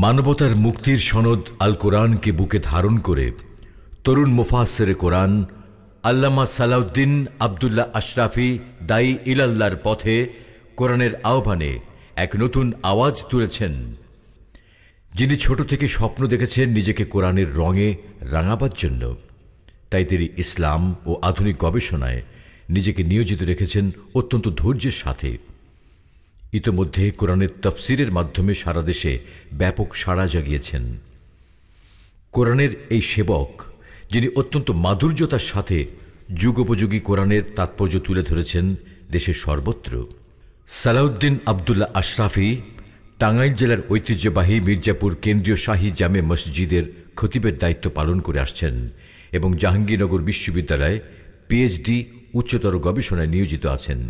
মানবতার মুক্তির সনদ আল কোরআনকে বুকে ধারণ করে তরুণ মুফাসসিরে কোরআন আল্লামা সালাউদ্দিন আব্দুল্লাহ আশরাফি দায়ী ইলাল্লাহর পথে কোরআনের আহ্বানে এক নতুন আওয়াজ তুলেছেন। যিনি ছোট থেকে স্বপ্ন দেখেছেন নিজেকে কোরআনের রঙে রাঙাবার জন্য, তাই তিনি ইসলাম ও আধুনিক গবেষণায় নিজেকে নিয়োজিত রেখেছেন অত্যন্ত ধৈর্যের সাথে। ইতোমধ্যে কোরআনের তাফসিরের মাধ্যমে সারা দেশে ব্যাপক সাড়া জাগিয়েছেন। কোরআনের এই সেবক, যিনি অত্যন্ত মাধুর্যতার সাথে যুগোপযোগী কোরআনের তাৎপর্য তুলে ধরেছেন দেশের সর্বত্র। সালাউদ্দিন আব্দুল্লাহ আশরাফি টাঙ্গাইল জেলার ঐতিহ্যবাহী মির্জাপুর কেন্দ্রীয় শাহী জামে মসজিদের খতিবের দায়িত্ব পালন করে আসছেন এবং জাহাঙ্গীরনগর বিশ্ববিদ্যালয়ে পিএইচডি উচ্চতর গবেষণায় নিয়োজিত আছেন।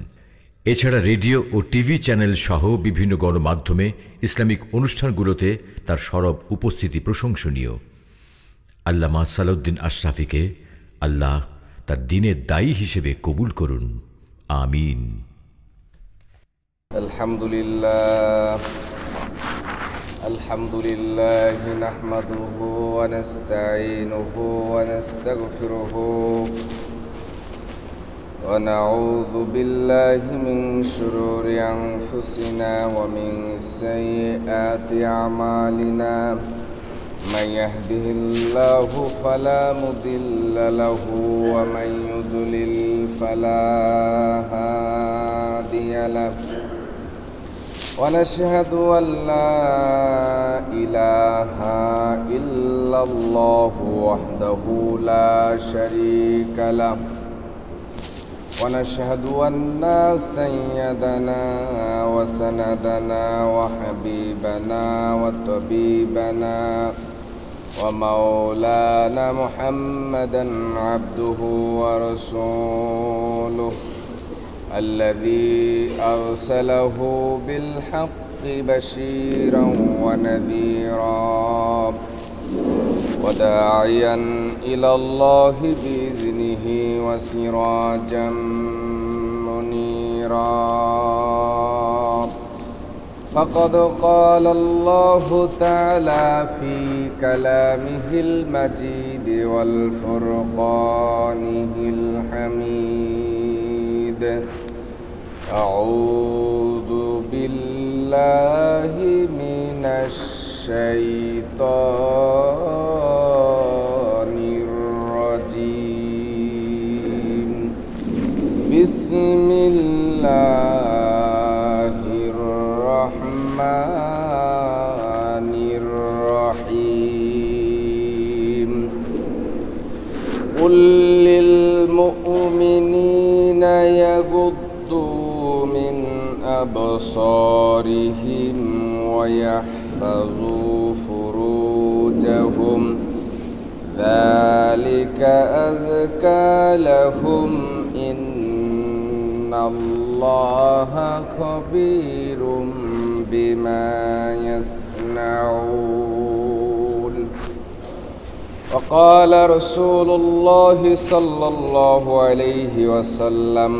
এছাড়া রেডিও ও টিভি চ্যানেল সহ বিভিন্ন গণমাধ্যমে ইসলামিক অনুষ্ঠানগুলোতে তার সরব উপস্থিতি প্রশংসনীয়। আল্লামা সালাউদ্দিন আশরাফিকে আল্লাহ তার দ্বীনের দায়ী হিসেবে কবুল করুন, আমিন। আলহামদুলিল্লাহ নাহমাদুহু ওয়া নাস্তাঈনুহু ওয়া নাস্তাগফিরুহু ونعوذ بالله من شرور أنفسنا ومن سيئات أعمالنا من يهده الله فلا مضل له ومن يضلل فلا هادي له ونشهد أن لا إله إلا الله وحده لا شريك له ونشهد أن سيدنا وسندنا وحبيبنا وطبيبنا ومولانا محمدا عبده ورسوله الذي أرسله بالحق بشيرا ونذيرا وداعيا إلى الله بإذنه وسراجا منيرا فقد قال الله تعالى في كلامه المجيد والفرقانه الحميد أعوذ بالله من الشيطان الرجيم بسم الله الرحمن الرحيم قل للمؤمنين يغضوا من أبصارهم ويحفظوا فروجهم ذلك أزكى لهم إن الله خبير بما يصنعون وقال رسول الله صلى الله عليه وسلم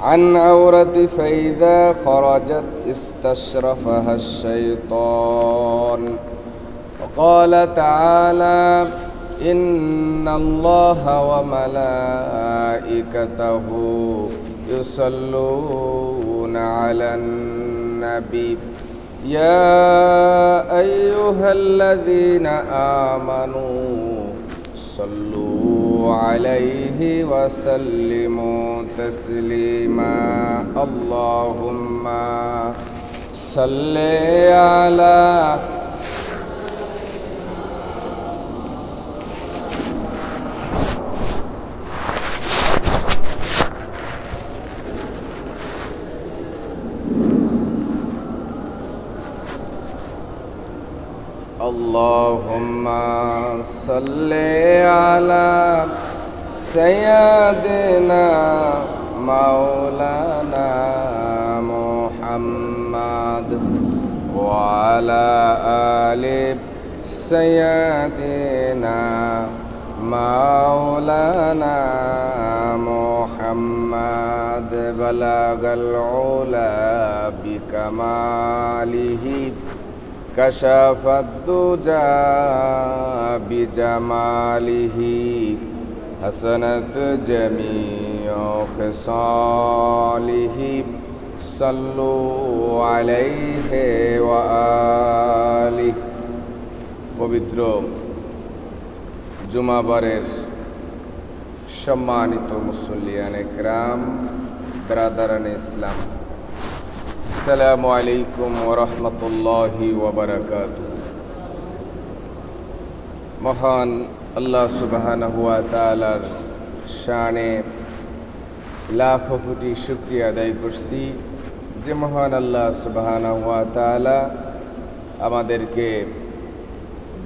عن عورة فإذا خرجت استشرفها الشيطان وقال تعالى إن الله وملائكته يصلون على النبي يا أيها الذين آمنوا صلوا عليه وسلموا تسليما اللهم صل على اللهم صل على سيدنا مولانا محمد وعلى آل سيدنا مولانا محمد قد بلغ العلا بكماله كشف الدجى بجماله حسنت جميع خصاله صلوا عليه وآله পবিত্র জুমাবারের সম্মানিত মুসল্লিয়ান একরাম, ব্রাদারান ইসলাম, আসসালামু আলাইকুম ওয়া রাহমাতুল্লাহি ওয়া বারাকাতুহু। মহান আল্লাহ সুবহানাহু ওয়া তাআলার শানে লাখো কোটি শুকরিয়া আদায় করছি যে মহান আল্লাহ সুবহানাহু ওয়া তাআলা আমাদেরকে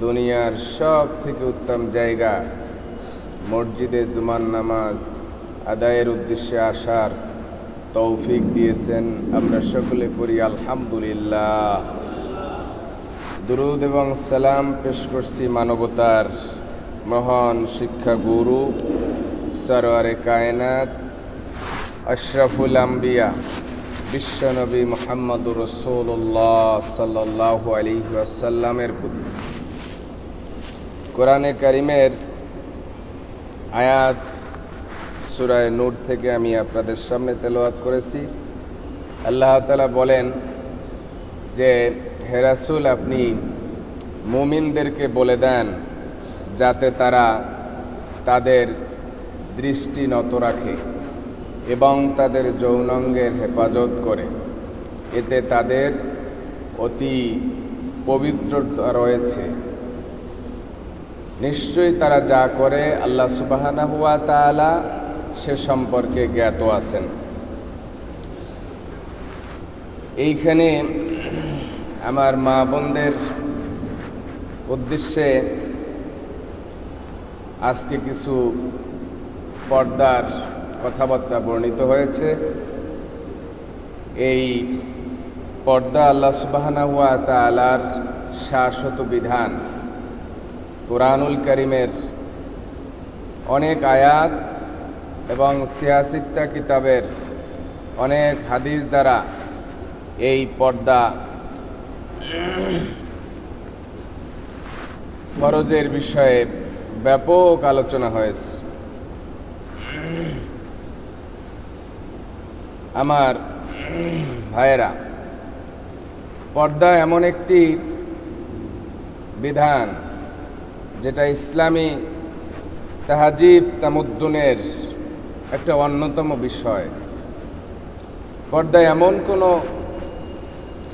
দুনিয়ার সব থেকে উত্তম জায়গা মসজিদে জুমার নামাজ আদায়ের উদ্দেশ্যে আসার তৌফিক দিয়েছেন। আমরা সকলে পড়ি আলহামদুলিল্লাহ। দুরুদ এবং সালাম পেশ করছি মানবতার মহান শিক্ষা গুরু সরওয়ারে কায়নাত আশরাফুল আম্বিয়া বিশ্বনবী মুহাম্মদুর রাসূলুল্লাহ সাল্লাল্লাহু আলাইহি ওয়াসাল্লামের প্রতি। কোরআনে কারিমের আয়াত সূরা নূর থেকে আমি আপনাদের সামনে তেলাওয়াত করেছি। আল্লাহ তাআলা বলেন যে, হে রাসূল, আপনি মুমিনদেরকে বলে দেন যাতে তারা তাদের দৃষ্টি নত রাখে এবং তাদের যৌনাঙ্গের হেফাজত করে, এতে তাদের অতি পবিত্রতা রয়েছে। নিশ্চয়ই তারা যা করে আল্লাহ সুবহানাহু ওয়া তাআলা সে সম্পর্কে জ্ঞাত আছেন। এইখানে আমার মা বোনদের উদ্দেশ্যে আজকে কিছু পর্দার কথাবার্তা বর্ণিত হয়েছে। এই পর্দা আল্লাহ সুবহানাহু ওয়া তাআলার শাশ্বত বিধান। কোরআনুল কারীমের অনেক আয়াত এবং সিয়াসিত্তা কিতাবের অনেক হাদিস দ্বারা এই পর্দা ফরজের বিষয়ে ব্যাপক আলোচনা হয়েছে। আমার ভাইয়েরা, পর্দা এমন একটি বিধান যেটা ইসলামী তাহাজিব তামুদ্দুনের একটা অন্যতম বিষয়। পর্দা এমন কোনো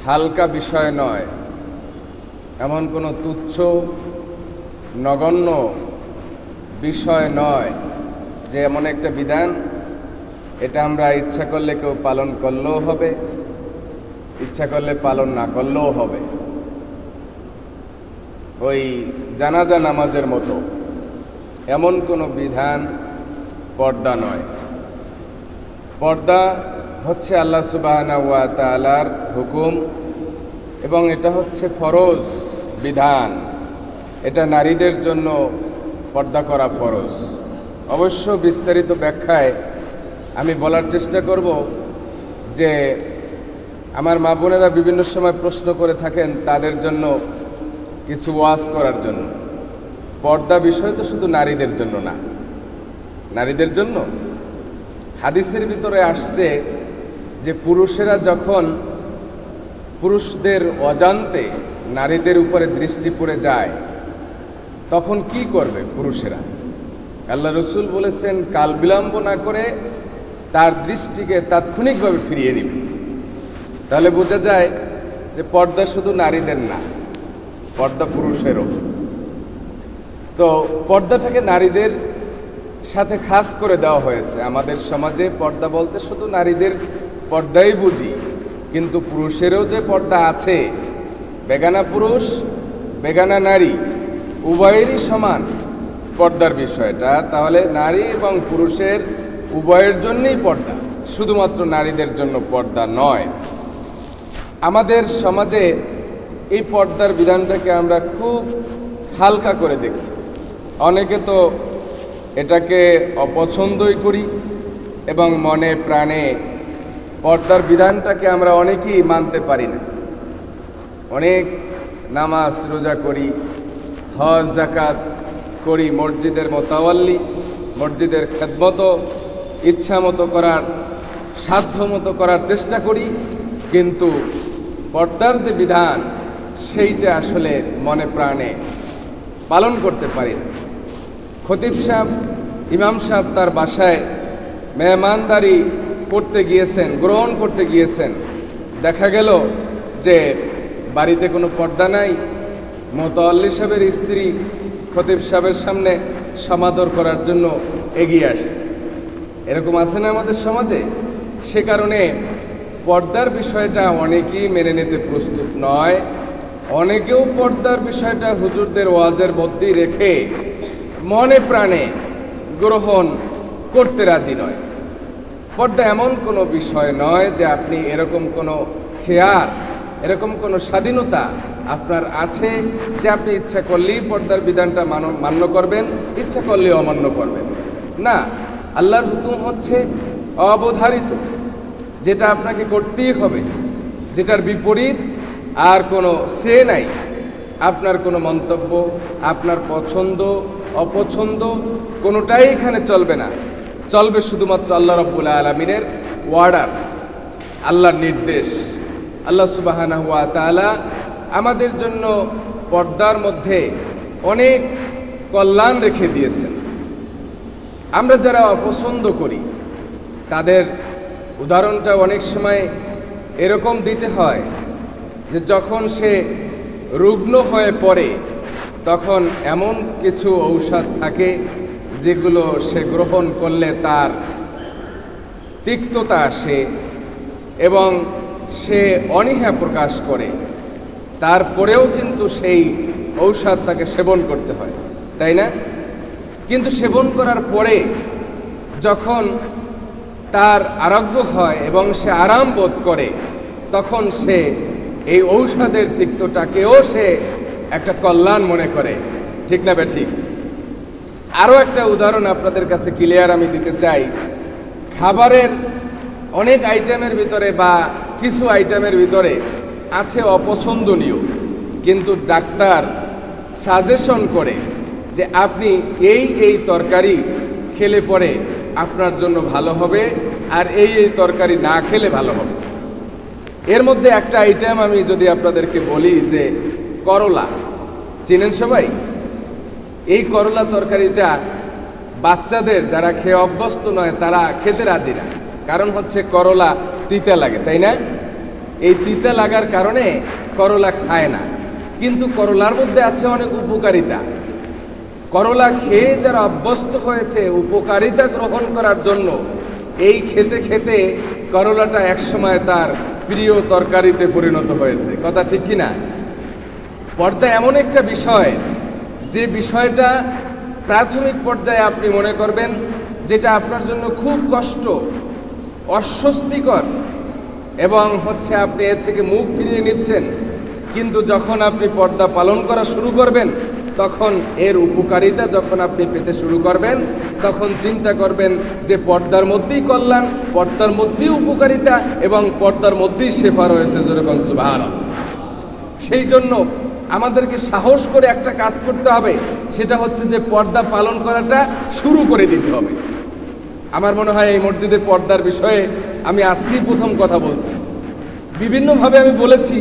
হালকা বিষয় নয়, এমন কোনো তুচ্ছ নগণ্য বিষয় নয় যে এমন একটা বিধান এটা আমরা ইচ্ছা করলে কেউ পালন করলেও হবে, ইচ্ছা করলে পালন না করলেও হবে। ওই জানাজা নামাজের মতো এমন কোনো বিধান পর্দা নয়। পর্দা হচ্ছে আল্লাহ সুবহানাহু ওয়া তাআলার হুকুম এবং এটা হচ্ছে ফরজ বিধান। এটা নারীদের জন্য পর্দা করা ফরজ। অবশ্য বিস্তারিত ব্যাখ্যায় আমি বলার চেষ্টা করব যে আমার মা বোনেরা বিভিন্ন সময় প্রশ্ন করে থাকেন, তাদের জন্য কিছু ওয়াজ করার জন্য। পর্দা বিষয় তো শুধু নারীদের জন্য না। নারীদের জন্য হাদিসের ভিতরে আসছে যে পুরুষেরা যখন পুরুষদের অজান্তে নারীদের উপরে দৃষ্টি পড়ে যায় তখন কি করবে পুরুষেরা? আল্লাহ রসুল বলেছেন কাল বিলম্ব না করে তার দৃষ্টিকে তাৎক্ষণিকভাবে ফিরিয়ে নিবে। তাহলে বোঝা যায় যে পর্দা শুধু নারীদের না, পর্দা পুরুষেরও। তো পর্দাটাকে নারীদের সাথে খাস করে দেওয়া হয়েছে। আমাদের সমাজে পর্দা বলতে শুধু নারীদের পর্দাই বুঝি, কিন্তু পুরুষেরও যে পর্দা আছে, বেগানা পুরুষ বেগানা নারী উভয়েরই সমান পর্দার বিষয়টা। তাহলে নারী এবং পুরুষের উভয়ের জন্যই পর্দা, শুধুমাত্র নারীদের জন্য পর্দা নয়। আমাদের সমাজে এই পর্দার বিধানটাকে আমরা খুব হালকা করে দেখি। অনেকে তো এটাকে অপছন্দই করি, এবং মনে প্রাণে পর্দার বিধানটাকে আমরা অনেকেই মানতে পারি না। অনেক নামাজ রোজা করি, হজ যাকাত করি, মসজিদের মোতাওয়াল্লি, মসজিদের খেদমত ইচ্ছা মতো করার, সাধ্য মতো করার চেষ্টা করি, কিন্তু পর্দার যে বিধান সেইটা আসলে মনে প্রাণে পালন করতে পারি না। খতিব সাহেব, ইমাম সাহেব তার বাসায় মেহমানদারি করতে গিয়েছেন, গ্রহণ করতে গিয়েছেন, দেখা গেল যে বাড়িতে কোনো পর্দা নাই। মোতাওয়াল্লি সাহেবের স্ত্রী খতিব সাহেবের সামনে সমাদর করার জন্য এগিয়ে আসছে। এরকম আছে না আমাদের সমাজে? সে কারণে পর্দার বিষয়টা অনেকেই মেনে নিতে প্রস্তুত নয়। অনেকেও পর্দার বিষয়টা হুজুরদের ওয়াজের মধ্যেই রেখে মনে প্রাণে গ্রহণ করতে রাজি নয়। পর্দা এমন কোনো বিষয় নয় যে আপনি এরকম কোনো খেয়াল, এরকম কোনো স্বাধীনতা আপনার আছে যে আপনি ইচ্ছা করলেই পর্দার বিধানটা মান্য করবেন, ইচ্ছা করলেই অমান্য করবেন না। আল্লাহর হুকুম হচ্ছে অবধারিত, যেটা আপনাকে করতেই হবে, যেটার বিপরীত আর কোনো সে নাই। আপনার কোনো মন্তব্য, আপনার পছন্দ অপছন্দ কোনোটাই এখানে চলবে না। চলবে শুধুমাত্র আল্লাহ রাব্বুল আলামিনের অর্ডার, আল্লাহর নির্দেশ। আল্লাহ সুবহানাহু ওয়া তাআলা আমাদের জন্য পর্দার মধ্যে অনেক কল্যাণ রেখে দিয়েছেন। আমরা যারা অপছন্দ করি তাদের উদাহরণটা অনেক সময় এরকম দিতে হয় যে যখন সে রুগ্ন হয়ে পড়ে তখন এমন কিছু ঔষধ থাকে যেগুলো সে গ্রহণ করলে তার তিক্ততা আসে এবং সে অনীহা প্রকাশ করে, তারপরেও কিন্তু সেই ঔষধ তাকে সেবন করতে হয়, তাই না? কিন্তু সেবন করার পরে যখন তার আরোগ্য হয় এবং সে আরাম বোধ করে তখন সে এই ঔষধের তিক্তটাকেও সে একটা কল্যাণ মনে করে, ঠিক না ঠিক? আরও একটা উদাহরণ আপনাদের কাছে ক্লিয়ার আমি দিতে চাই। খাবারের অনেক আইটেমের ভিতরে বা কিছু আইটেমের ভিতরে আছে অপছন্দনীয়, কিন্তু ডাক্তার সাজেশন করে যে আপনি এই তরকারি খেলে পরে আপনার জন্য ভালো হবে আর এই তরকারি না খেলে ভালো হবে। এর মধ্যে একটা আইটেম আমি যদি আপনাদেরকে বলি যে করলা, চিনেন সবাই? এই করলা তরকারিটা বাচ্চাদের যারা খেয়ে অভ্যস্ত নয় তারা খেতে রাজি না, কারণ হচ্ছে করলা তিতা লাগে, তাই না? এই তিতা লাগার কারণে করলা খায় না, কিন্তু করলার মধ্যে আছে অনেক উপকারিতা। করলা খেয়ে যারা অভ্যস্ত হয়েছে উপকারিতা গ্রহণ করার জন্য, এই খেতে খেতে করলাটা একসময় তার প্রিয় তরকারিতে পরিণত হয়েছে, কথা ঠিক কি না? পর্দা এমন একটা বিষয় যে বিষয়টা প্রাথমিক পর্যায়ে আপনি মনে করবেন যেটা আপনার জন্য খুব কষ্ট, অস্বস্তিকর এবং হচ্ছে আপনি এর থেকে মুখ ফিরিয়ে নিচ্ছেন, কিন্তু যখন আপনি পর্দা পালন করা শুরু করবেন তখন এর উপকারিতা যখন আপনি পেতে শুরু করবেন তখন চিন্তা করবেন যে পর্দার মধ্যেই কল্যাণ, পর্দার মধ্যেই উপকারিতা এবং পর্দার মধ্যেই শেফা রয়েছে, যেরকম সুবহানাল্লাহ। সেই জন্য আমাদেরকে সাহস করে একটা কাজ করতে হবে, সেটা হচ্ছে যে পর্দা পালন করাটা শুরু করে দিতে হবে। আমার মনে হয় এই মসজিদের পর্দার বিষয়ে আমি আজকেই প্রথম কথা বলছি। বিভিন্নভাবে আমি বলেছি,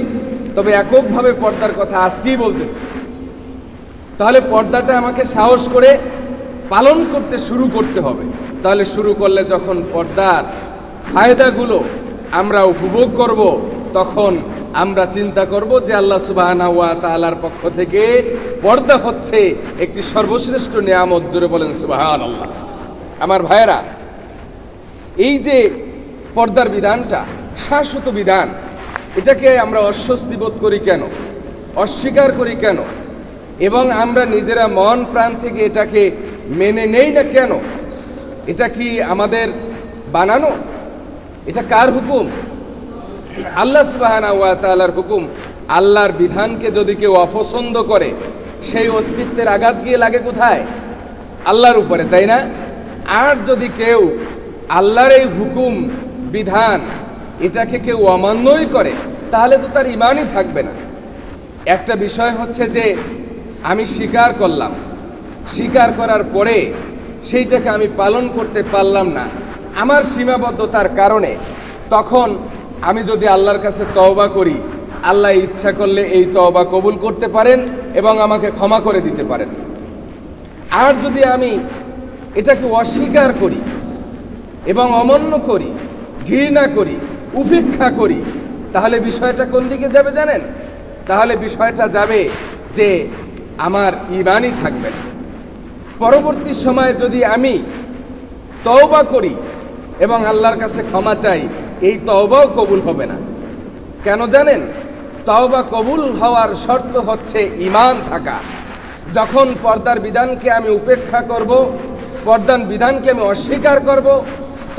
তবে এককভাবে পর্দার কথা আজকেই বলতেছি। তাহলে পর্দাটা আমাকে সাহস করে পালন করতে শুরু করতে হবে। তাহলে শুরু করলে যখন পর্দার ফায়দাগুলো আমরা উপভোগ করব তখন আমরা চিন্তা করব যে আল্লাহ সুবহানাহু ওয়া তাআলার পক্ষ থেকে পর্দা হচ্ছে একটি সর্বশ্রেষ্ঠ নিয়ামত, জোরে বলেন সুবহানাল্লাহ। আমার ভাইয়েরা, এই যে পর্দার বিধানটা শাশ্বত বিধান, এটাকে আমরা অস্বস্তি বোধ করি কেন, অস্বীকার করি কেন, এবং আমরা নিজেরা মন প্রাণ থেকে এটাকে মেনে নেই না কেন? এটা কি আমাদের বানানো? এটা কার হুকুম? আল্লাহ সুবহানাহু ওয়া তাআলার হুকুম। আল্লাহর বিধানকে যদি কেউ অপছন্দ করে সেই অস্তিত্বের আঘাত গিয়ে লাগে কোথায়? আল্লাহর উপরে, তাই না? আর যদি কেউ আল্লাহর এই হুকুম বিধান এটাকে কেউ অমান্যই করে, তাহলে তো তার ঈমানই থাকবে না। একটা বিষয় হচ্ছে যে আমি স্বীকার করলাম, স্বীকার করার পরে সেইটাকে আমি পালন করতে পারলাম না আমার সীমাবদ্ধতার কারণে, তখন আমি যদি আল্লাহর কাছে তওবা করি, আল্লাহ ইচ্ছা করলে এই তওবা কবুল করতে পারেন এবং আমাকে ক্ষমা করে দিতে পারেন। আর যদি আমি এটাকে অস্বীকার করি এবং অমান্য করি, ঘৃণা করি, উপেক্ষা করি, তাহলে বিষয়টা কোন দিকে যাবে জানেন? তাহলে বিষয়টা যাবে যে আমার ঈমানই থাকবে না। পরবর্তী সময়ে যদি আমি তওবা করি এবং আল্লাহর কাছে ক্ষমা চাই, এই তওবাও কবুল হবে না। কেন জানেন? তওবা কবুল হওয়ার শর্ত হচ্ছে ঈমান থাকা। যখন পর্দার বিধানকে আমি উপেক্ষা করব, পর্দার বিধানকে আমি অস্বীকার করব,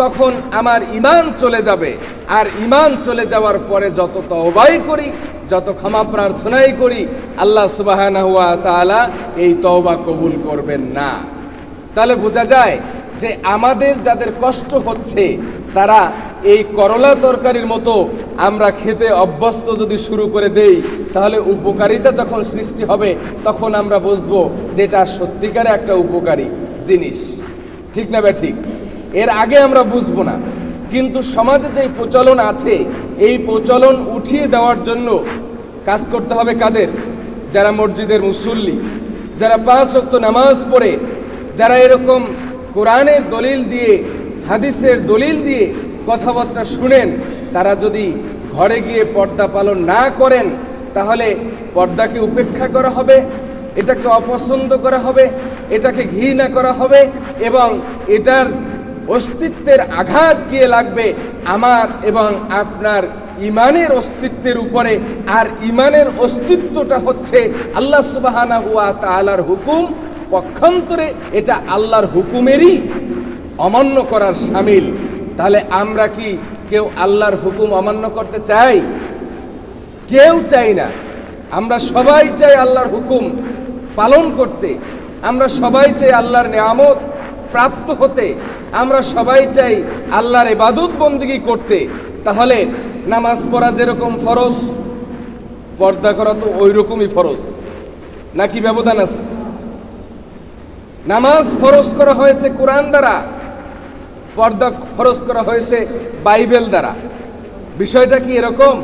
তখন আমার ঈমান চলে যাবে। আর ঈমান চলে যাওয়ার পরে যত তওবাই করি, যত ক্ষমা প্রার্থনাই করি, আল্লাহ সুবহানাহু ওয়া তাআলা এই তওবা কবুল করবেন না। তাহলে বোঝা যায় যে আমাদের যাদের কষ্ট হচ্ছে তারা এই করলা তরকারির মতো আমরা খেতে অভ্যস্ত যদি শুরু করে দেই, তাহলে উপকারিতা যখন সৃষ্টি হবে তখন আমরা বুঝবো যে এটা সত্যিকারে একটা উপকারী জিনিস। ঠিক না বে ঠিক? এর আগে আমরা বুঝবো না। কিন্তু সমাজে যে প্রচলন আছে, এই প্রচলন উঠিয়ে দেওয়ার জন্য কাজ করতে হবে কাদের? যারা মসজিদের মুসল্লি, যারা 5 ওয়াক্ত নামাজ পড়ে, যারা এরকম কোরআনের দলিল দিয়ে, হাদিসের দলিল দিয়ে কথাবার্তা শুনেন, তারা যদি ঘরে গিয়ে পর্দা পালন না করেন, তাহলে পর্দাকে উপেক্ষা করা হবে, এটাকে অপছন্দ করা হবে, এটাকে ঘৃণা করা হবে এবং এটার অস্তিত্বের আঘাত গিয়ে লাগবে আমার এবং আপনার ঈমানের অস্তিত্বের উপরে। আর ঈমানের অস্তিত্বটা হচ্ছে আল্লাহ সুবহানাহু ওয়া তাআলার হুকুম, পক্ষান্তরে এটা আল্লাহর হুকুমেরই অমান্য করার শামিল। তাহলে আমরা কি কেউ আল্লাহর হুকুম অমান্য করতে চাই? কেউ চাই না। আমরা সবাই চাই আল্লাহর হুকুম পালন করতে, আমরা সবাই চাই আল্লাহর নেয়ামত প্রাপ্ত হতে, আমরা সবাই চাই আল্লাহর ইবাদত বন্দেগী করতে। তাহলে নামাজ পড়া যেরকম ফরজ, পর্দা করা তো ওই রকমই ফরজ, নাকি ব্যবধান আছে? নামাজ ফরজ করা হয়েছে কোরআন দ্বারা, পর্দা ফরজ করা হয়েছে বাইবেল দ্বারা। বিষয়টা কি এরকম?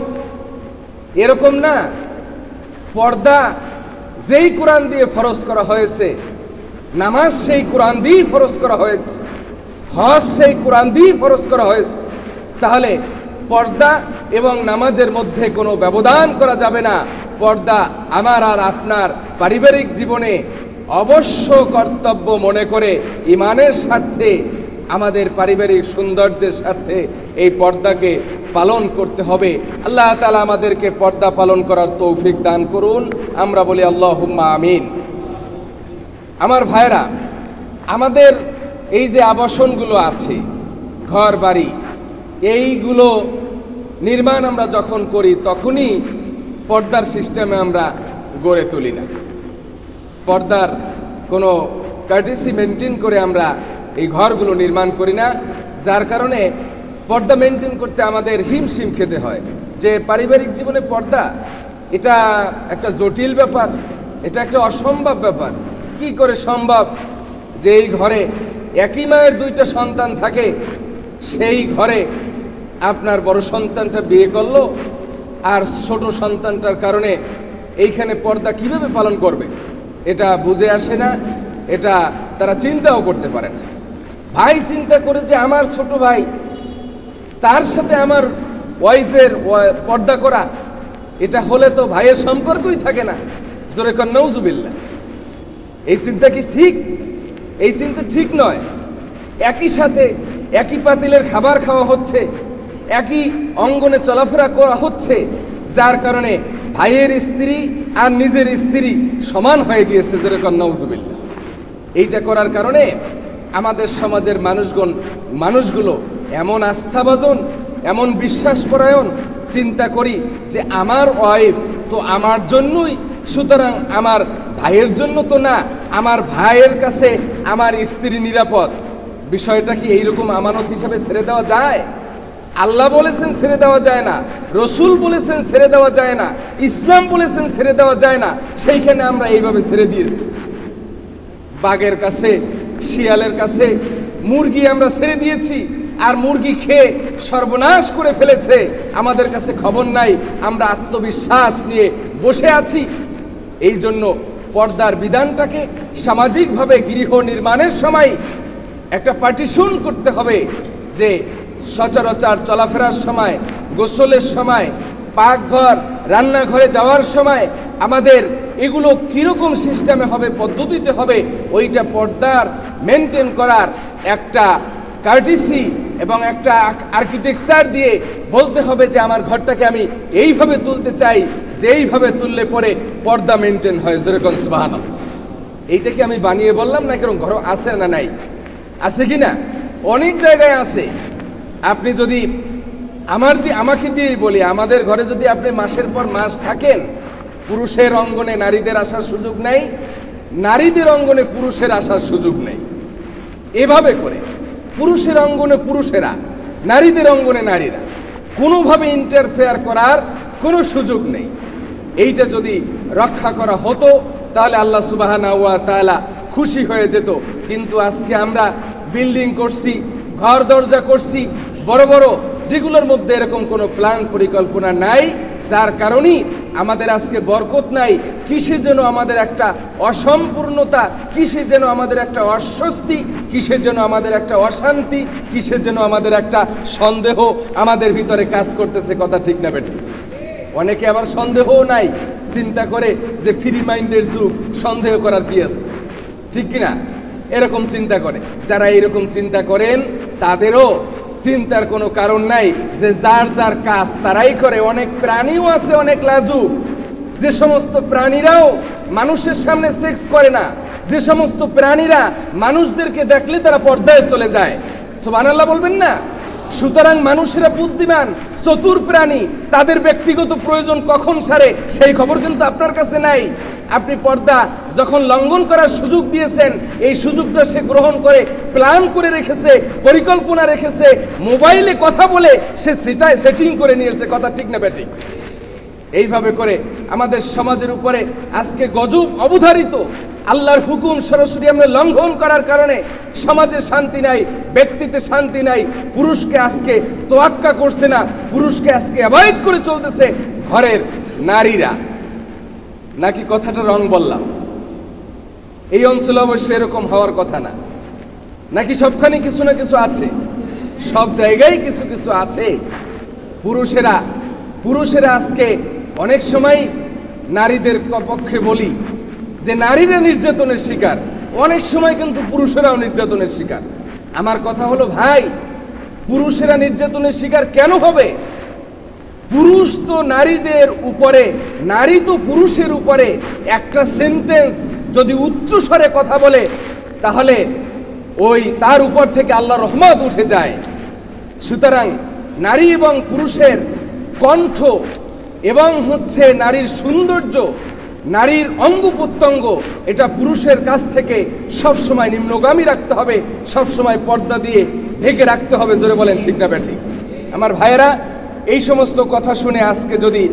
এরকম না। পর্দা যেই কোরআন দিয়ে ফরজ করা হয়েছে, নামাজ সেই কোরআন দিয়ে ফরজ করা হয়েছে, হজ সেই কোরআন দিয়ে ফরজ করা হয়েছে। তাহলে পর্দা এবং নামাজের মধ্যে কোনো ব্যবধান করা যাবে না। পর্দা আমার আর আপনার পারিবারিক জীবনে অবশ্য কর্তব্য মনে করে ঈমানের স্বার্থে, আমাদের পারিবারিক সৌন্দর্যের স্বার্থে এই পর্দাকে পালন করতে হবে। আল্লাহ তাআলা আমাদেরকে পর্দা পালন করার তৌফিক দান করুন। আমরা বলি আল্লাহুম্মা আমিন। আমার ভাইরা, আমাদের এই যে আবাসনগুলো আছে, ঘর বাড়ি, এইগুলো নির্মাণ আমরা যখন করি তখনই পর্দার সিস্টেমে আমরা গড়ে তুলি না। পর্দার কোনো কার্টেসি মেনটেন করে আমরা এই ঘরগুলো নির্মাণ করি না, যার কারণে পর্দা মেনটেন করতে আমাদের হিমশিম খেতে হয়। যে পারিবারিক জীবনে পর্দা, এটা একটা জটিল ব্যাপার, এটা একটা অসম্ভব ব্যাপার। কি করে সম্ভব যে এই ঘরে একই মায়ের 2টা সন্তান থাকে, সেই ঘরে আপনার বড় সন্তানটা বিয়ে করলো আর ছোট সন্তানটার কারণে এইখানে পর্দা কিভাবে পালন করবে? এটা বুঝে আসে না, এটা তারা চিন্তাও করতে পারে না। ভাই চিন্তা করে যে আমার ছোট ভাই, তার সাথে আমার ওয়াইফের পর্দা করা, এটা হলে তো ভাইয়ের সম্পর্কই থাকে না। জোরে কর নাউজুবিল্লাহ। এই চিন্তা কি ঠিক? এই চিন্তা ঠিক নয়। একই সাথে একই পাতিলের খাবার খাওয়া হচ্ছে, একই অঙ্গনে চলাফেরা করা হচ্ছে, যার কারণে ভাইয়ের স্ত্রী আর নিজের স্ত্রী সমান হয়ে গিয়েছে। জোরে কর নাউজুবিল্লাহ। এইটা করার কারণে আমাদের সমাজের মানুষগুলো এমন আস্থাভাজন, এমন বিশ্বাসপরায়ণ, চিন্তা করি যে আমার ওয়াইফ তো আমার জন্যই, সুতরাং আমার ভাইয়ের জন্য তো না, আমার ভাইয়ের কাছে আমার স্ত্রী নিরাপদ। বিষয়টা কি এইরকম আমানত হিসাবে ছেড়ে দেওয়া যায়? আল্লাহ বলেছেন ছেড়ে দেওয়া যায় না, রসুল বলেছেন ছেড়ে দেওয়া যায় না, ইসলাম বলেছেন ছেড়ে দেওয়া যায় না, সেইখানে আমরা এইভাবে ছেড়ে দিয়েছি। বাঘের কাছে, শিয়ালের কাছে মুরগি আমরা ছেড়ে দিয়েছি, আর মুরগি খেয়ে সর্বনাশ করে ফেলেছে, আমাদের কাছে খবর নাই, আমরা আত্মবিশ্বাস নিয়ে বসে আছি। এই জন্য পর্দার বিধানটাকে সামাজিকভাবে গৃহ নির্মাণের সময় একটা পার্টিশন করতে হবে, যে সচরাচর চলাফেরার সময়, গোসলের সময়, পাকঘর, রান্নাঘরে যাওয়ার সময় আমাদের এগুলো কীরকম সিস্টেমে হবে, পদ্ধতিতে হবে, ওইটা পর্দার মেনটেন করার একটা কার্টিসি এবং একটা আর্কিটেকচার দিয়ে বলতে হবে যে আমার ঘরটাকে আমি এইভাবে তুলতে চাই, যেইভাবে তুললে পরে পর্দা মেনটেন হয়। যেরকম সুবহানাল্লাহ। এইটা কি আমি বানিয়ে বললাম না, কেরকম ঘর আছে না নাই? আছে কি না? অনেক জায়গায় আছে। আপনি যদি আমাকে দিয়েই বলি, আমাদের ঘরে যদি আপনি মাসের পর মাস থাকেন, পুরুষের অঙ্গনে নারীদের আসার সুযোগ নাই, নারীদের অঙ্গনে পুরুষের আসার সুযোগ নেই। এভাবে করে পুরুষের অঙ্গনে পুরুষেরা, নারীদের অঙ্গনে নারীরা, কোনোভাবে ইন্টারফেয়ার করার কোনো সুযোগ নেই। এইটা যদি রক্ষা করা হতো তাহলে আল্লাহ সুবহানাহু ওয়া তাআলা খুশি হয়ে যেত। কিন্তু আজকে আমরা বিল্ডিং করছি, ঘর দরজা করছি বড় বড়, যেগুলোর মধ্যে এরকম কোনো প্ল্যান পরিকল্পনা নাই, যার কারণেই আমাদের আজকে বরকত নাই। কিসের জন্য আমাদের একটা অসম্পূর্ণতা, কিসের যেন আমাদের একটা অস্বস্তি, কিসের জন্য আমাদের একটা অশান্তি, কিসের জন্য আমাদের একটা সন্দেহ আমাদের ভিতরে কাজ করতেছে। কথা ঠিক না বেঠিক? অনেকে আবার সন্দেহও নাই, চিন্তা করে যে ফ্রি মাইন্ডের যুগ, সন্দেহ করার কি আছে, ঠিক কিনা? এরকম চিন্তা করে। যারা এরকম চিন্তা করেন তাদেরও চিন্তার কোনো কারণ নাই, যে যার যার কাজ তারাই করে। অনেক প্রাণীও আছে অনেক লাজুক, যে সমস্ত প্রাণীরাও মানুষের সামনে সেক্স করে না, যে সমস্ত প্রাণীরা মানুষদেরকে দেখলে তারা পর্দায় চলে যায়। সুবহানাল্লাহ বলবেন না? সুতরাং মানুষেরা বুদ্ধিমান, চতুর প্রাণী, তাদের ব্যক্তিগত প্রয়োজন কখন সারে সেই খবর কিন্তু আপনার কাছে নাই। আপনি পর্দা যখন লঙ্ঘন করার সুযোগ দিয়েছেন, এই সুযোগটা সে গ্রহণ করে প্ল্যান করে রেখেছে, পরিকল্পনা রেখেছে, মোবাইলে কথা বলে সে সেটিং করে নিয়েছে। কথা ঠিক না বেঠিক? এইভাবে করে আমাদের সমাজের উপরে আজকে গজব অবধারিত। আল্লাহর হুকুম সরাসরি আমরা লঙ্ঘন করার কারণে সমাজে শান্তি নাই, ব্যক্তিতে শান্তি নাই। পুরুষকে আজকে তোয়াক্কা করছে না, পুরুষকে আজকে অ্যাভয়েড করে চলতেছে ঘরের নারীরা। নাকি কথাটা রং বললাম? এই অঞ্চলে অবশ্য এরকম হওয়ার কথা না। নাকি সবখানে কিছু না কিছু আছে? সব জায়গায় কিছু কিছু আছে। পুরুষেরা আজকে অনেক সময় নারীদের পক্ষে বলি যে নারীরা নির্যাতনের শিকার, অনেক সময় কিন্তু পুরুষেরাও নির্যাতনের শিকার। আমার কথা হলো ভাই, পুরুষেরা নির্যাতনের শিকার কেন হবে? পুরুষ তো নারীদের উপরে, নারী তো পুরুষের উপরে একটা সেন্টেন্স যদি উচ্চস্বরে কথা বলে তাহলে ওই তার উপর থেকে আল্লাহর রহমত উঠে যায়। সুতরাং নারী এবং পুরুষের কণ্ঠ এবং নারীর সৌন্দর্য, নারীর অঙ্গ প্রত্যঙ্গ, এটা পুরুষের কাছ থেকে সবসময় নিম্নগামী রাখতে হবে, সবসময় পর্দা দিয়ে ঢেকে রাখতে হবে। জোরে বলেন ঠিক না বেঠিক? আমার ভাইয়েরা, এই সমস্ত কথা শুনে আজকে যদি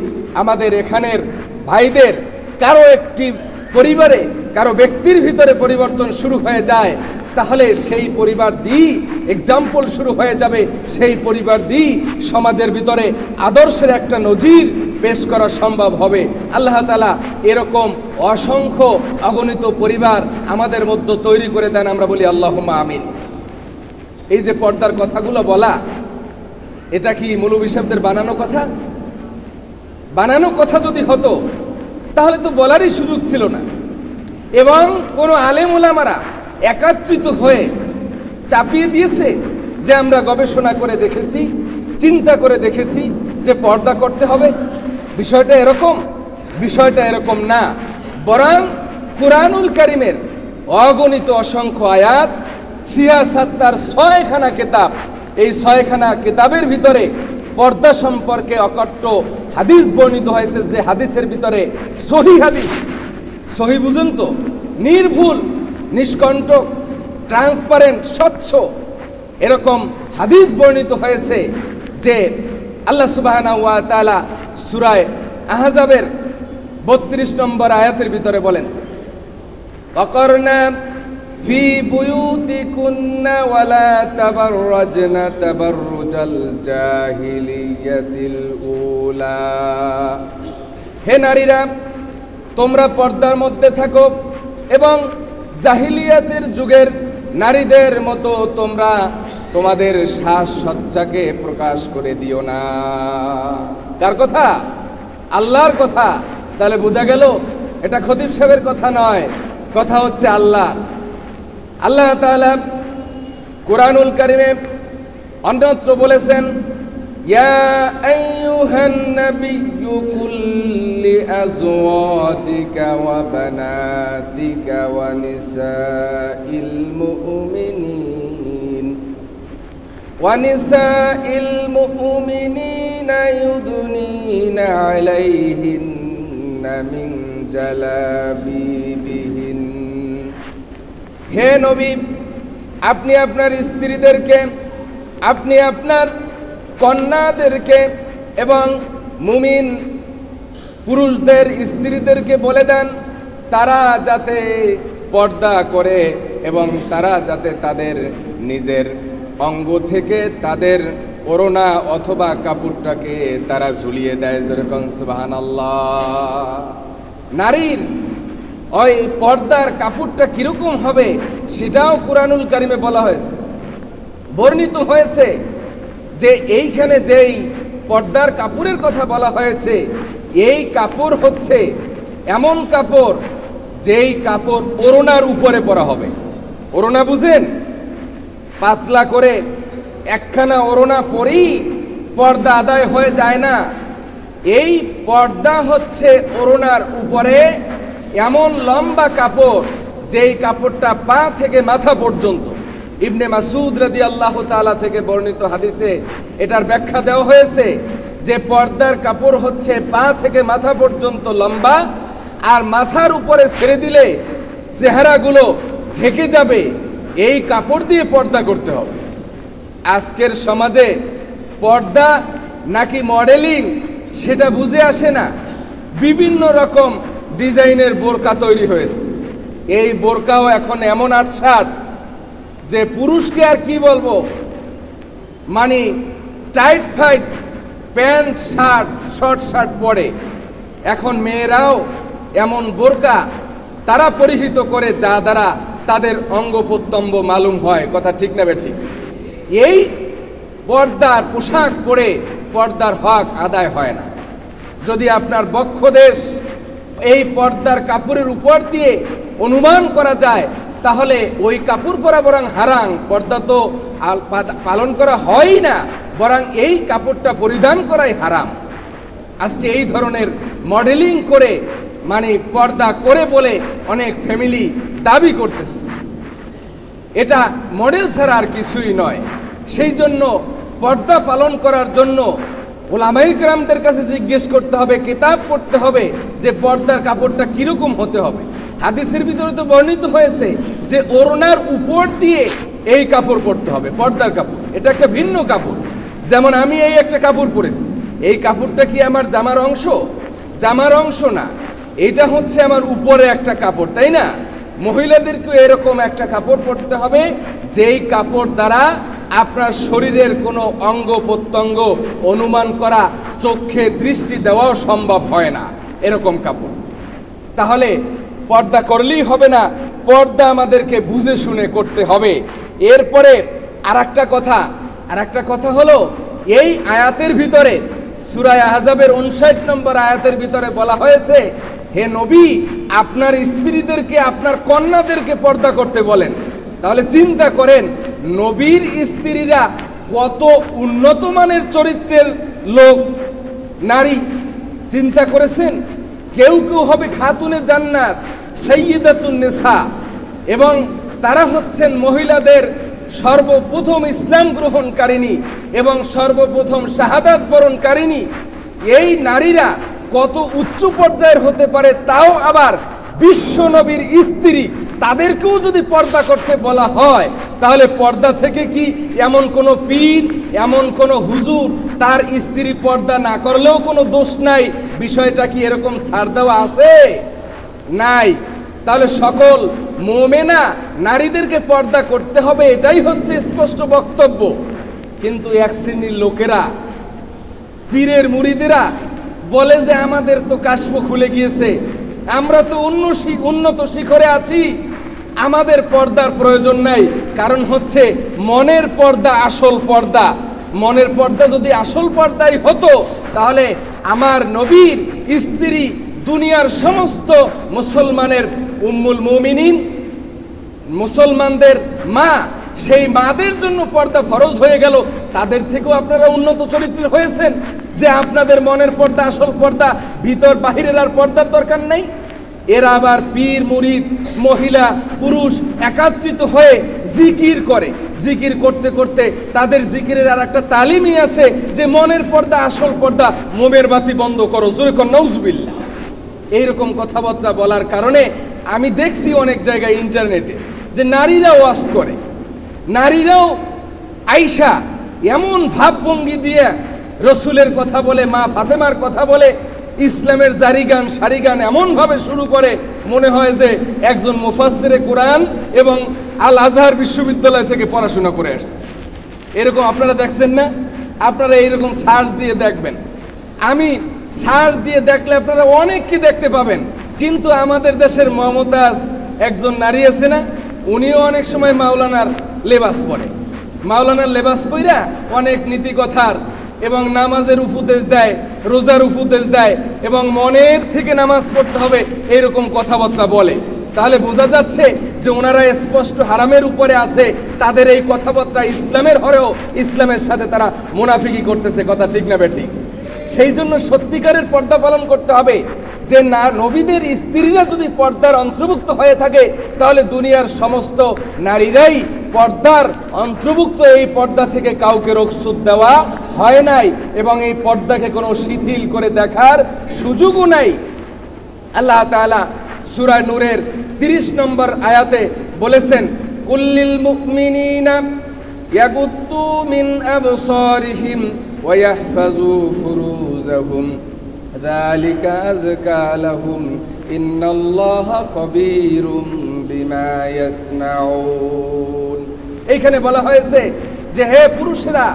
আমাদের এখানের ভাইদের কারো একটি পরিবারে, কারো ব্যক্তির ভিতরে পরিবর্তন শুরু হয়ে যায়, তাহলে সেই পরিবার দিয়েই এক্সাম্পল শুরু হয়ে যাবে, সেই পরিবার দিয়েই সমাজের ভিতরে আদর্শের একটা নজির পেশ করা সম্ভব হবে। আল্লাহ তাআলা এরকম অসংখ্য অগণিত পরিবার আমাদের মধ্যে তৈরি করে দেন। আমরা বলি আল্লাহুম্মা আমিন। এই যে পর্দার কথাগুলো বলা, এটা কি মৌলভী সাহেবদের বানানো কথা? বানানো কথা যদি হতো তাহলে তো বলারই সুযোগ ছিল না। এবং কোনো আলেম ওলামারা একত্রিত হয়ে চাপিয়ে দিয়েছে যে আমরা গবেষণা করে দেখেছি, চিন্তা করে দেখেছি যে পর্দা করতে হবে। বিষয়টা এরকম না, বরং কুরআনুল কারীমের অগণিত অসংখ্য আয়াত, সিয়াসাত তার 6খানা কিতাব, এই 6খানা কিতাবের ভিতরে পর্দা সম্পর্কে অকট্ট হাদিস বর্ণিত হয়েছে, যে হাদিসের ভিতরে সহিহ হাদিস, সহিহ বুঝুন তো, নির্ভুল, নিষ্কণ্টক, ট্রান্সপারেন্ট, স্বচ্ছ এরকম হাদিস বর্ণিত হয়েছে যে আল্লাহ সুবহানাহু ওয়া তাআলা সূরা আহজাবের 32 নম্বর আয়াতের ভিতরে বলেন, ওয়াকারনা ফি বুয়ুতিকুন্না ওয়ালা তাবাররাজনা তাবাররুজাল জাহিলিয়াতিল উলা। হে নারীরা, তোমরা পর্দার মধ্যে থাকো এবং জাহিলিয়াতের যুগের নারীদের মতো তোমরা তোমাদের সাজসজ্জাকে প্রকাশ করে দিও না। কার কথা? আল্লাহর কথা। তাহলে বোঝা গেল এটা খতিব সাহেবের কথা নয়, কথা হচ্ছে আল্লাহ। আল্লাহ তাআলা কুরআনুল কারীমে অন্যত্র বলেছেন, ইয়া আইয়ুহান নাবিয়্যু কুল লিআজওয়াজিকা ওয়া বানাতিকা ওয়া নিসাইল মুমিনিন ইউদনিনা আলাইহিন্না মিন জালাবিবিহিন। হে নবী, আপনি আপনার স্ত্রীদেরকে, আপনি আপনার কন্যাদেরকে এবং মুমিন পুরুষদের স্ত্রীদেরকে বলে দেন তারা যাতে পর্দা করে এবং তারা যাতে তাদের নিজের অঙ্গ থেকে তাদের ওড়না অথবা কাপড়টাকে তারা ঝুলিয়ে দেয়। যেরকম সুবহানাল্লাহ। নারীর ওই পর্দার কাপড়টা কিরকম হবে সেটাও কুরআনুল কারীমে বলা হয়েছে, বর্ণিত হয়েছে যে এইখানে যেই পর্দার কাপড়ের কথা বলা হয়েছে এই কাপড় হচ্ছে এমন কাপড় যেই কাপড় ওড়নার উপরে পরা হবে। ওড়না বুঝেন? পাতলা করে একখানা ওড়না পরেই পর্দা আদায় হয়ে যায় না। এই পর্দা হচ্ছে ওড়নার উপরে এমন লম্বা কাপড় যেই কাপড়টা পা থেকে মাথা পর্যন্ত। ইবনে মাসউদ রাদিয়াল্লাহু তাআলা থেকে বর্ণিত হাদিসে এটার ব্যাখ্যা দেওয়া হয়েছে যে পর্দার কাপড় হচ্ছে পা থেকে মাথা পর্যন্ত লম্বা, আর মাথার উপরে ছেড়ে দিলে চেহারাগুলো ঢেকে যাবে, এই কাপড় দিয়ে পর্দা করতে হবে। আজকের সমাজে পর্দা নাকি মডেলিং সেটা বুঝে আসে না। বিভিন্ন রকম ডিজাইনের বোরকা তৈরি হয়েছে। এই বোরকাও এখন এমন আটসাট যে পুরুষকে আর কি বলবো, মানে tight fight pant shirt short shirt পরে এখন মেয়েরাও এমন বোরকা তারা পরিহিত করে যা দ্বারা তাদের অঙ্গ প্রত্যঙ্গ মালুম হয়। কথা ঠিক না বেঠিক? এই পর্দার পোশাক পরে পর্দার হক আদায় হয় না। যদি আপনার বক্ষদেশ এই পর্দার কাপড়ের উপর দিয়ে অনুমান করা যায় তাহলে ওই কাপড় পরা বরং হারাম। পর্দা তো পালন করা হয় না, বরং এই কাপড়টা পরিধান করাই হারাম। আজকে এই ধরনের মডেলিং করে মানে পর্দা করে বলে অনেক ফ্যামিলি দাবি করতেছে, এটা মডেল ছাড়া আর কিছুই নয়। সেই জন্য পর্দা পালন করার জন্য ওলামায়ে কেরামদের কাছে জিজ্ঞেস করতে হবে, কিতাব পড়তে হবে যে পর্দার কাপড়টা কিরকম হতে হবে। হাদিসের ভিতরে তো বর্ণিত হয়েছে যে ওড়নার উপর দিয়ে এই কাপড় পরতে হবে, পর্দার কাপড়। এটা একটা ভিন্ন কাপড়। যেমন আমি এই একটা কাপড় পরেছি, এই কাপড়টা কি আমার জামার অংশ? জামার অংশ না, এটা হচ্ছে আমার উপরে একটা কাপড়, তাই না? মহিলাদেরকে এরকম একটা কাপড় পরতে হবে যেই কাপড় দ্বারা আপনার শরীরের কোনো অঙ্গ প্রত্যঙ্গ অনুমান করা, চোখে দৃষ্টি দেওয়াও সম্ভব হয় না এরকম কাপড়। তাহলে পর্দা করলেই হবে না, পর্দা আমাদেরকে বুঝে শুনে করতে হবে। এরপরে আর একটা কথা হলো, এই আয়াতের ভিতরে সূরা আহজাবের 59 নম্বর আয়াতের ভিতরে বলা হয়েছে, হে নবী, আপনার স্ত্রীদেরকে আপনার কন্যাদেরকে পর্দা করতে বলেন। তাহলে চিন্তা করেন নবীর স্ত্রীরা কত উন্নত মানের চরিত্রের লোক, নারী। চিন্তা করেছেন? কেউ কেউ হবে খাতুনে জান্নাত, সাইয়্যিদাতুন নিসা, এবং তারা হচ্ছেন মহিলাদের সর্বপ্রথম ইসলাম গ্রহণকারিণী এবং সর্বপ্রথম শাহাদাত বরণকারিণী। এই নারীরা কত উচ্চ পর্যায়ের হতে পারে, তাও আবার বিশ্ব নবীর স্ত্রী, তাদেরকেও যদি পর্দা করতে বলা হয়, তাহলে পর্দা থেকে কি এমন কোনো পীর, এমন কোনো হুজুর তার স্ত্রী পর্দা না করলেও কোনো দোষ নাই, বিষয়টা কি এরকম ছাড় দেওয়া আছে? নাই। তাহলে সকল মুমিনা নারীদেরকে পর্দা করতে হবে, এটাই হচ্ছে স্পষ্ট বক্তব্য। কিন্তু এক শ্রেণীর লোকেরা, পীরের মুরিদেরা বলে যে আমাদের তো কাশফ খুলে গিয়েছে, আমরা তো উন্নত শিখরে আছি, আমাদের পর্দার প্রয়োজন নাই। কারণ হচ্ছে মনের পর্দা আসল পর্দা। মনের পর্দা যদি আসল পর্দাই হতো, তাহলে আমার নবীর স্ত্রী দুনিয়ার সমস্ত মুসলমানের উম্মুল মুমিনিন, মুসলমানদের মা, সেই মাদের জন্য পর্দা ফরজ হয়ে গেল। তাদের থেকেও আপনারা উন্নত চরিত্রের হয়েছেন যে আপনাদের মনের পর্দা আসল পর্দা, ভিতর বাহিরের আর পর্দার দরকার নেই। এরা আবার পীর মুরিদ, মহিলা পুরুষ একত্রিত হয়ে জিকির করে, জিকির করতে করতে তাদের জিকিরের আর একটা তালিমই আছে যে মনের পর্দা আসল পর্দা, মোমের বাতি বন্ধ করো, জোরে কর নাউজুবিল্লাহ। এইরকম কথাবার্তা বলার কারণে আমি দেখছি অনেক জায়গায় ইন্টারনেটে যে নারীরা ওয়াজ করে, নারীরাও আয়েশা এমন ভাবভঙ্গি দিয়ে রসুলের কথা বলে, মা ফাতেমার কথা বলে, ইসলামের জারিগান সারিগান এমনভাবে শুরু করে মনে হয় যে একজন মুফাসসিরে কোরআন এবং আল আজহার বিশ্ববিদ্যালয় থেকে পড়াশোনা করে আসছে। এরকম আপনারা দেখছেন না? আপনারা এইরকম সার্চ দিয়ে দেখবেন, আমি সার্চ দিয়ে দেখলে আপনারা অনেক কি দেখতে পাবেন। কিন্তু আমাদের দেশের মমতাজ একজন নারী আছে না, উনিও অনেক সময় মাওলানার লেবাস পরে, মাওলানার লেবাস পইরা অনেক নীতি কথার এবং নামাজের উপদেশ দেয়, রোজার উপদেশ দেয় এবং মনের থেকে নামাজ পড়তে হবে এরকম কথাবার্তা বলে। তাহলে বোঝা যাচ্ছে যে ওনারা স্পষ্ট হারামের উপরে আছে, তাদের এই কথাবার্তা ইসলামের হরেও ইসলামের সাথে তারা মুনাফিকি করতেছে। কথা ঠিক না বেঠিক? সেই জন্য সত্যিকারের পর্দা পালন করতে হবে। যে না, নবীদের স্ত্রীরা যদি পর্দার অন্তর্ভুক্ত হয়ে থাকে, তাহলে দুনিয়ার সমস্ত নারীরাই পর্দার অন্তর্ভুক্ত। এই পর্দা থেকে কাউকে রুখসত দেওয়া হয় নাই এবং এই পর্দাকে কোনো শিথিল করে দেখার সুযোগও নাই। আল্লাহ তাআলা সূরা নূরের 30 নম্বর আয়াতে বলেছেন, কুল্লিল মুমিনিনা ইয়াগুদ্দু মিন আবসারিহিম ওয়া ইয়াহফাজু ফুরুজাহুম যালিকা আযকা লাহুম ইন্নাল্লাহা খাবীরুম বিমা ইয়াসনাউন। এইখানে বলা হয়েছে যে হে পুরুষেরা,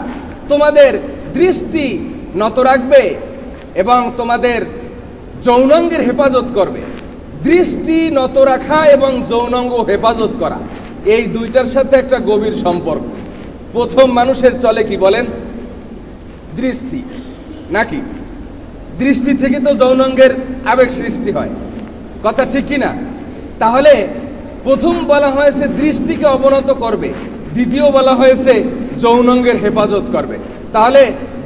তোমাদের দৃষ্টি নত রাখবে এবং তোমাদের যৌনাঙ্গের হেফাজত করবে। দৃষ্টি নত রাখা এবং যৌনাঙ্গ হেফাজত করা, এই দুইটার সাথে একটা গভীর সম্পর্ক। প্রথম মানুষের চলে কি বলেন? দৃষ্টি, নাকি? দৃষ্টি থেকে তো যৌনাঙ্গের আবেগ সৃষ্টি হয়। কথা ঠিক কি না? তাহলে প্রথম বলা হয়েছে দৃষ্টিকে অবনত করবে, দ্বিতীয় বলা হয়েছে যৌনাঙ্গের হেফাজত করবে। তাহলে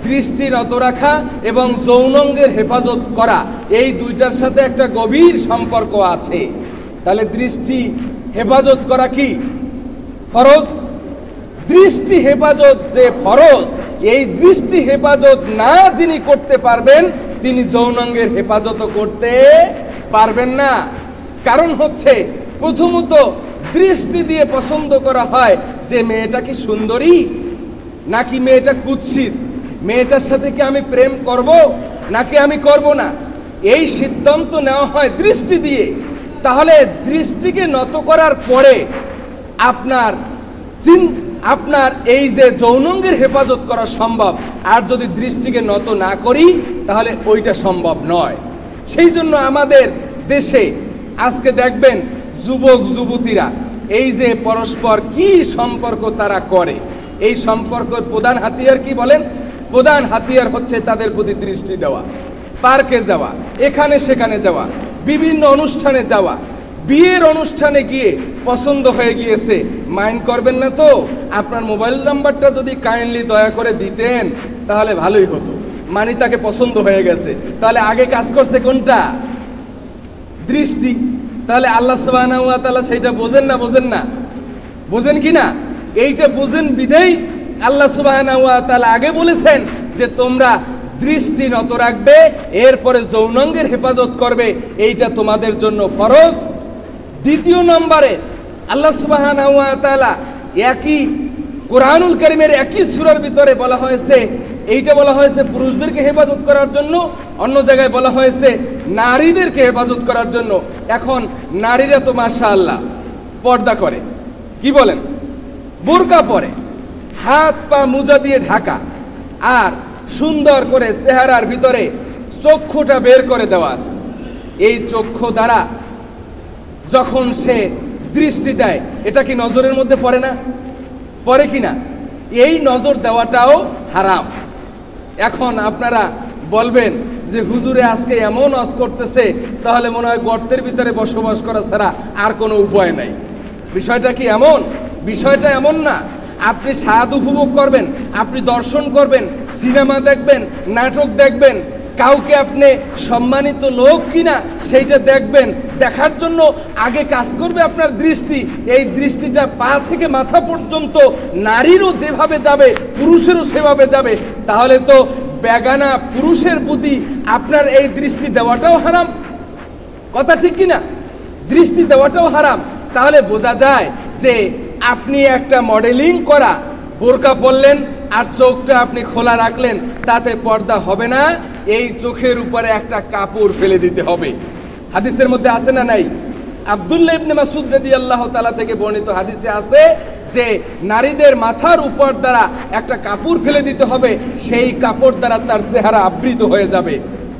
দৃষ্টি নত রাখা এবং যৌনাঙ্গের হেফাজত করা, এই দুইটার সাথে একটা গভীর সম্পর্ক আছে। তাহলে দৃষ্টি হেফাজত করা কি ফরজ? দৃষ্টি হেফাজত যে ফরজ, এই দৃষ্টি হেফাজত না যিনি করতে পারবেন, তিনি যৌনাঙ্গের হেফাজত করতে পারবেন না। কারণ হচ্ছে প্রথমত দৃষ্টি দিয়ে পছন্দ করা হয় যে মেয়েটা কি সুন্দরী নাকি মেয়েটা কুৎসিত, মেয়েটার সাথে কি আমি প্রেম করব নাকি আমি করব না, এই সিদ্ধান্ত নেওয়া হয় দৃষ্টি দিয়ে। তাহলে দৃষ্টিকে নত করার পরে আপনার এই যে যৌনাঙ্গের হেফাজত করা সম্ভব। আর যদি দৃষ্টিকে নত না করি তাহলে ওইটা সম্ভব নয়। সেই জন্য আমাদের দেশে আজকে দেখবেন যুবক যুবতীরা এই যে পরস্পর কি সম্পর্ক তারা করে, এই সম্পর্কের প্রধান হাতিয়ার কি বলেন? প্রধান হাতিয়ার হচ্ছে তাদের প্রতি দৃষ্টি দেওয়া, পার্কে যাওয়া, এখানে সেখানে যাওয়া, বিভিন্ন অনুষ্ঠানে যাওয়া। বিয়ের অনুষ্ঠানে গিয়ে পছন্দ হয়ে গিয়েছে, মাইন্ড করবেন না তো? আপনার মোবাইল নাম্বারটা যদি কাইন্ডলি দয়া করে দিতেন তাহলে ভালোই হতো। মানে তাকে পছন্দ হয়ে গেছে, তাহলে আগে কাজ করছে কোনটা? দৃষ্টি। তাহলে আল্লাহ সুবহানাহু ওয়া তাআলা সেটা বোঝেন না? বোঝেন কি না? এইটা বোঝেন বিধেই আল্লাহ সুবহানাহু ওয়া তাআলা আগে বলেছেন যে তোমরা দৃষ্টি নত রাখবে, এরপরে যৌনাঙ্গের হেফাজত করবে, এইটা তোমাদের জন্য ফরজ। দ্বিতীয় নম্বরে আল্লাহ সুবহানাহু ওয়া তাআলা একই কোরআনুল কারীমের একই সূরার ভিতরে বলা হয়েছে, এইটা বলা হয়েছে পুরুষদেরকে হেফাজত করার জন্য, অন্য জায়গায় বলা হয়েছে নারীদেরকে হেফাজত করার জন্য। এখন নারীরা তো মাশাআল্লাহ পর্দা করে, কি বলেন, বোরকা পরে, হাত পা মোজা দিয়ে ঢাকা, আর সুন্দর করে চেহারার ভিতরে চক্ষুটা বের করে দেওয়া আছে। এই চক্ষু দ্বারা যখন সে দৃষ্টি দেয়, এটা কি নজরের মধ্যে পড়ে না? পড়ে কি না? এই নজর দেওয়াটাও হারাম। এখন আপনারা বলবেন যে হুজুরে আজকে এমন ওয়াজ করতেছে, তাহলে মনে হয় গর্তের ভিতরে বসবাস করা ছাড়া আর কোনো উপায় নাই। বিষয়টা কি এমন? বিষয়টা এমন না। আপনি স্বাদ উপভোগ করবেন, আপনি দর্শন করবেন, সিনেমা দেখবেন, নাটক দেখবেন, কাউকে আপনি সম্মানিত লোক কিনা সেইটা দেখবেন। দেখার জন্য আগে কাজ করবে আপনার দৃষ্টি। এই দৃষ্টিটা পা থেকে মাথা পর্যন্ত নারীরও যেভাবে যাবে, পুরুষেরও সেভাবে যাবে। তাহলে তো বেগানা পুরুষের প্রতি আপনার এই দৃষ্টি দেওয়াটাও হারাম। কথা ঠিক কিনা? দৃষ্টি দেওয়াটাও হারাম। তাহলে বোঝা যায় যে আপনি একটা মডেলিং করা বোরকা পরলেন আর চোখটা আপনি খোলা রাখলেন, তাতে পর্দা হবে না। এই চোখের উপরে একটা কাপড় ফেলে দিতে হবে। হাদিসের মধ্যে আছে না নাই? আব্দুল্লাহ ইবনে মাসউদ রাদিয়াল্লাহু তাআলা থেকে বর্ণিত হাদিসে আছে যে নারীদের মাথার উপর দ্বারা একটা কাপড় ফেলে দিতে হবে, সেই কাপড় দ্বারা তার চেহারা আবৃত হয়ে যাবে।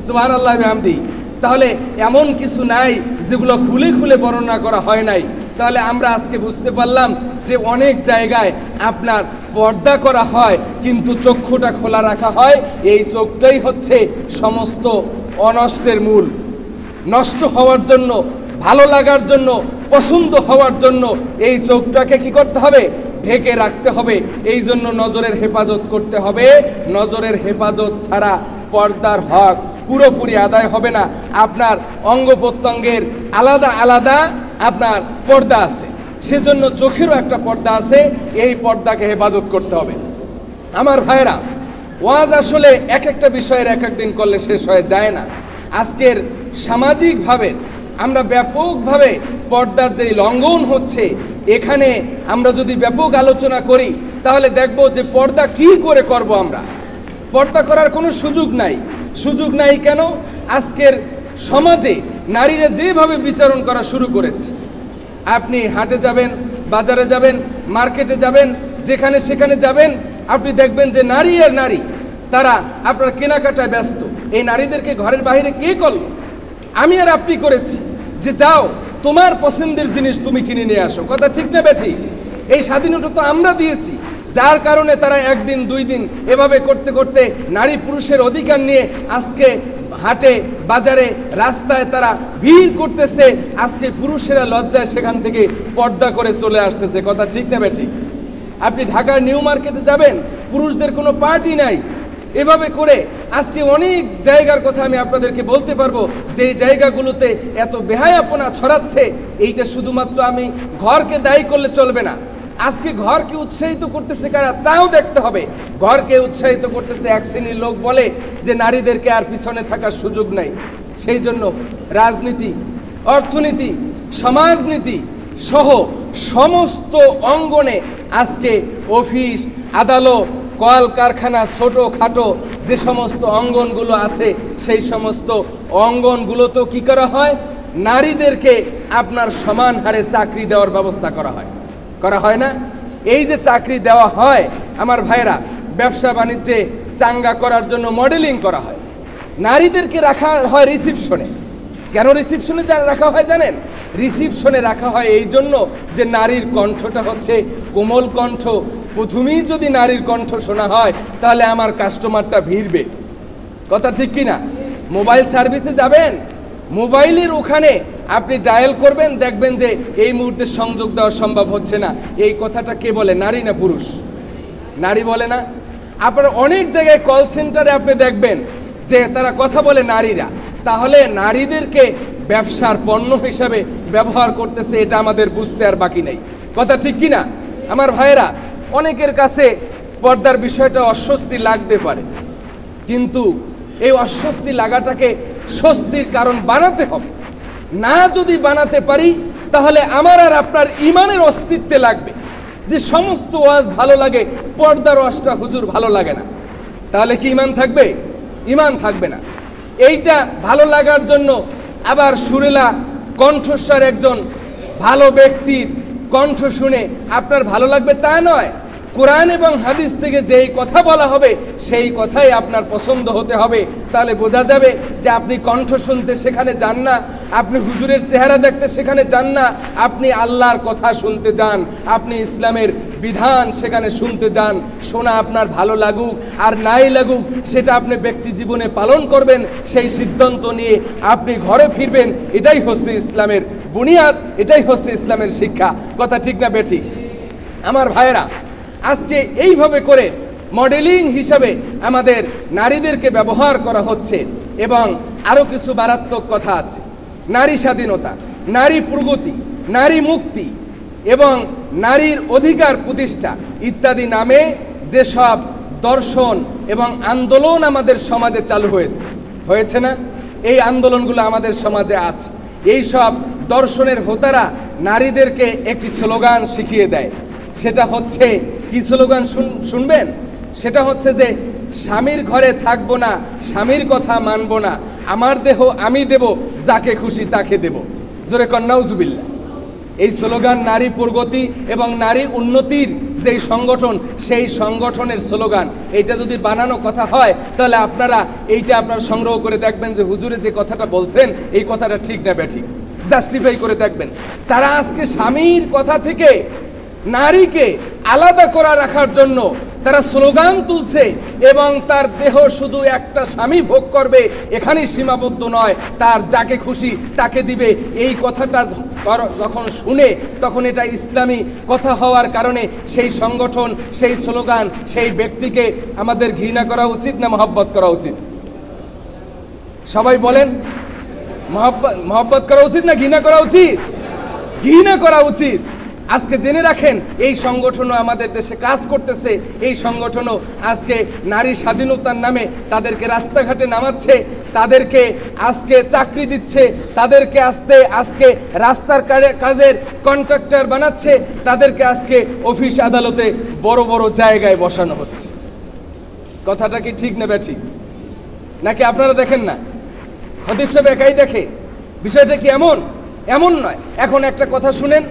সুবহানাল্লাহি ওয়া বিহামদিহি। তাহলে এমন কিছু নাই যেগুলো খুলে খুলে বর্ণনা করা হয় নাই। তাহলে আমরা আজকে বুঝতে পারলাম যে অনেক জায়গায় আপনার পর্দা করা হয় কিন্তু চক্ষুটা খোলা রাখা হয়। এই চোখটাই হচ্ছে সমস্ত অনষ্টের মূল। নষ্ট হওয়ার জন্য, ভালো লাগার জন্য, পছন্দ হওয়ার জন্য এই চোখটাকে কি করতে হবে? ঢেকে রাখতে হবে। এই জন্য নজরের হেফাজত করতে হবে। নজরের হেফাজত ছাড়া পর্দার হক পুরোপুরি আদায় হবে না। আপনার অঙ্গ প্রত্যঙ্গের আলাদা আলাদা আপনার পর্দা আছে, সেজন্য চোখেরও একটা পর্দা আছে। এই পর্দাকে হেফাজত করতে হবে। আমার ভাইরা, ওয়াজ আসলে এক একটা বিষয়ের এক এক দিন করলে শেষ হয়ে যায় না। আজকের সামাজিকভাবে আমরা ব্যাপকভাবে পর্দার যে লঙ্ঘন হচ্ছে, এখানে আমরা যদি ব্যাপক আলোচনা করি তাহলে দেখব যে পর্দা কি করে করব। আমরা পর্দা করার কোনো সুযোগ নাই। সুযোগ নাই কেন? আজকের সমাজে নারীরা যেভাবে বিচারণ করা শুরু করেছে, আপনি হাটে যাবেন, বাজারে যাবেন, মার্কেটে যাবেন, যেখানে সেখানে যাবেন, আপনি দেখবেন যে নারী আর নারী তারা আপনার কেনাকাটায় ব্যস্ত। এই নারীদেরকে ঘরের বাইরে কে করলো? আমি আর আপনি করেছি যে যাও তোমার পছন্দের জিনিস তুমি কিনে নিয়ে আসো। কথা ঠিক না বেঠি? এই স্বাধীনতা তো আমরা দিয়েছি, যার কারণে তারা একদিন দুই দিন এভাবে করতে করতে নারী পুরুষের অধিকার নিয়ে আজকে হাটে বাজারে রাস্তায় তারা ভিড় করতেছে। আজকে পুরুষেরা লজ্জায় সেখান থেকে পর্দা করে চলে আসতেছে। কথা ঠিক না বেঠি? আপনি ঢাকার নিউ মার্কেটে যাবেন, পুরুষদের কোনো পার্টি নাই। এভাবে করে আজকে অনেক জায়গার কথা আমি আপনাদেরকে বলতে পারবো যে জায়গাগুলোতে এত বেহায়াপনা ছড়াচ্ছে। এইটা শুধুমাত্র আমি ঘরকে দায়ী করলে চলবে না। আজকে ঘরকে উৎসাহিত করতেছে কারা তাও দেখতে হবে। ঘরকে উৎসাহিত করতেছে এক শ্রেণীর লোক, বলে যে নারীদেরকে আর পিছনে থাকার সুযোগ নাই। সেই জন্য রাজনীতি, অর্থনীতি, সমাজনীতি সহ সমস্ত অঙ্গনে আজকে অফিস, আদালত, কল কারখানা, ছোটোখাটো যে সমস্ত অঙ্গনগুলো আছে, সেই সমস্ত অঙ্গনগুলোতেও কী করা হয়? নারীদেরকে আপনার সমান হারে চাকরি দেওয়ার ব্যবস্থা করা হয়। করা হয় না? এই যে চাকরি দেওয়া হয় আমার ভাইরা, ব্যবসা বাণিজ্যে চাঙ্গা করার জন্য মডেলিং করা হয়। নারীদেরকে রাখা হয় রিসিপশনে। কেন রিসিপশনে রাখা হয় জানেন? রিসিপশনে রাখা হয় এই জন্য যে নারীর কণ্ঠটা হচ্ছে কোমল কণ্ঠ। প্রথমেই যদি নারীর কণ্ঠ শোনা হয় তাহলে আমার কাস্টমারটা ভিড়বে। কথা ঠিক কিনা? মোবাইল সার্ভিসে যাবেন, মোবাইলের ওখানে আপনি ডায়াল করবেন, দেখবেন যে এই মুহূর্তে সংযোগ দেওয়া সম্ভব হচ্ছে না। এই কথাটা কে বলে? নারী না পুরুষ? নারী বলে না? আপনার অনেক জায়গায় কল সেন্টারে আপনি দেখবেন যে তারা কথা বলে নারীরা। তাহলে নারীদেরকে ব্যবসার পণ্য হিসাবে ব্যবহার করতেছে, এটা আমাদের বুঝতে আর বাকি নেই। কথা ঠিক কিনা? আমার ভাইয়েরা, অনেকের কাছে পর্দার বিষয়টা অস্বস্তি লাগতে পারে, কিন্তু এই অস্বস্তি লাগাটাকে স্বস্তির কারণ বানাতে হবে। না যদি বানাতে পারি তাহলে আমার আর আপনার ইমানের অস্তিত্বে লাগবে যে সমস্ত ওয়াজ ভালো লাগে, পর্দার ওয়াজটা হুজুর ভালো লাগে না, তাহলে কি ইমান থাকবে? ইমান থাকবে না। এইটা ভালো লাগার জন্য আবার সুরেলা কণ্ঠস্বর একজন ভালো ব্যক্তির কণ্ঠ শুনে আপনার ভালো লাগবে তা নয়। কোরআন এবং হাদিস থেকে যেই কথা বলা হবে সেই কথাই আপনার পছন্দ হতে হবে। তাহলে বোঝা যাবে যে আপনি কণ্ঠ শুনতে সেখানে যান না, আপনি হুজুরের চেহারা দেখতে সেখানে যান না, আপনি আল্লাহর কথা শুনতে যান, আপনি ইসলামের বিধান সেখানে শুনতে যান। শোনা আপনার ভালো লাগুক আর নাই লাগুক সেটা আপনি ব্যক্তি জীবনে পালন করবেন, সেই সিদ্ধান্ত নিয়ে আপনি ঘরে ফিরবেন। এটাই হচ্ছে ইসলামের বুনিয়াদ, এটাই হচ্ছে ইসলামের শিক্ষা। কথা ঠিক না বেঠিক? আমার ভাইয়েরা, আজকে এইভাবে করে মডেলিং হিসাবে আমাদের নারীদেরকে ব্যবহার করা হচ্ছে। এবং আরও কিছু মারাত্মক কথা আছে। নারী স্বাধীনতা, নারী প্রগতি, নারী মুক্তি এবং নারীর অধিকার প্রতিষ্ঠা ইত্যাদি নামে যেসব দর্শন এবং আন্দোলন আমাদের সমাজে চালু হয়েছে না, এই আন্দোলনগুলো আমাদের সমাজে আছে। এই সব দর্শনের হোতারা নারীদেরকে একটি স্লোগান শিখিয়ে দেয়। সেটা হচ্ছে কি স্লোগান শুনবেন? সেটা হচ্ছে যে স্বামীর ঘরে থাকবো না, স্বামীর কথা মানবো না, আমার দেহ আমি দেব, যাকে খুশি তাকে দেব। জোরে কন নাউজুবিল্লাহ। এই স্লোগান নারী প্রগতি এবং নারী উন্নতির যেই সংগঠন, সেই সংগঠনের স্লোগান। এইটা যদি বানানো কথা হয় তাহলে আপনারা সংগ্রহ করে দেখবেন যে হুজুরে যে কথাটা বলছেন এই কথাটা ঠিক না বেঠিক, জাস্টিফাই করে দেখবেন। তারা আজকে স্বামীর কথা থেকে নারীকে আলাদা করা রাখার জন্য তারা স্লোগান তুলছে এবং তার দেহ শুধু একটা স্বামী ভোগ করবে এখানেই সীমাবদ্ধ নয়, তার যাকে খুশি তাকে দিবে। এই কথাটা যখন শুনে তখন এটা ইসলামী কথা হওয়ার কারণে সেই সংগঠন, সেই স্লোগান, সেই ব্যক্তিকে আমাদের ঘৃণা করা উচিত না মহব্বত করা উচিত? সবাই বলেন, মহব্বত করা উচিত না ঘৃণা করা উচিত? ঘৃণা করা উচিত। আজকে জেনে রাখেন, এই সংগঠনও আমাদের দেশে কাজ করতেছে। এই সংগঠনও আজকে নারী স্বাধীনতার নামে তাদেরকে রাস্তাঘাটে নামাচ্ছে, তাদেরকে আজকে চাকরি দিচ্ছে, তাদেরকে আজকে রাস্তার কাজের কন্ট্রাক্টর বানাচ্ছে, তাদেরকে আজকে অফিস আদালতে বড় বড় জায়গায় বসানো হচ্ছে। কথাটা কি ঠিক না বেঠিক? নাকি আপনারা দেখেন না? খতিব সাহেব একাই দেখে? বিষয়টা কি এমন? এমন নয়। এখন একটা কথা শুনেন,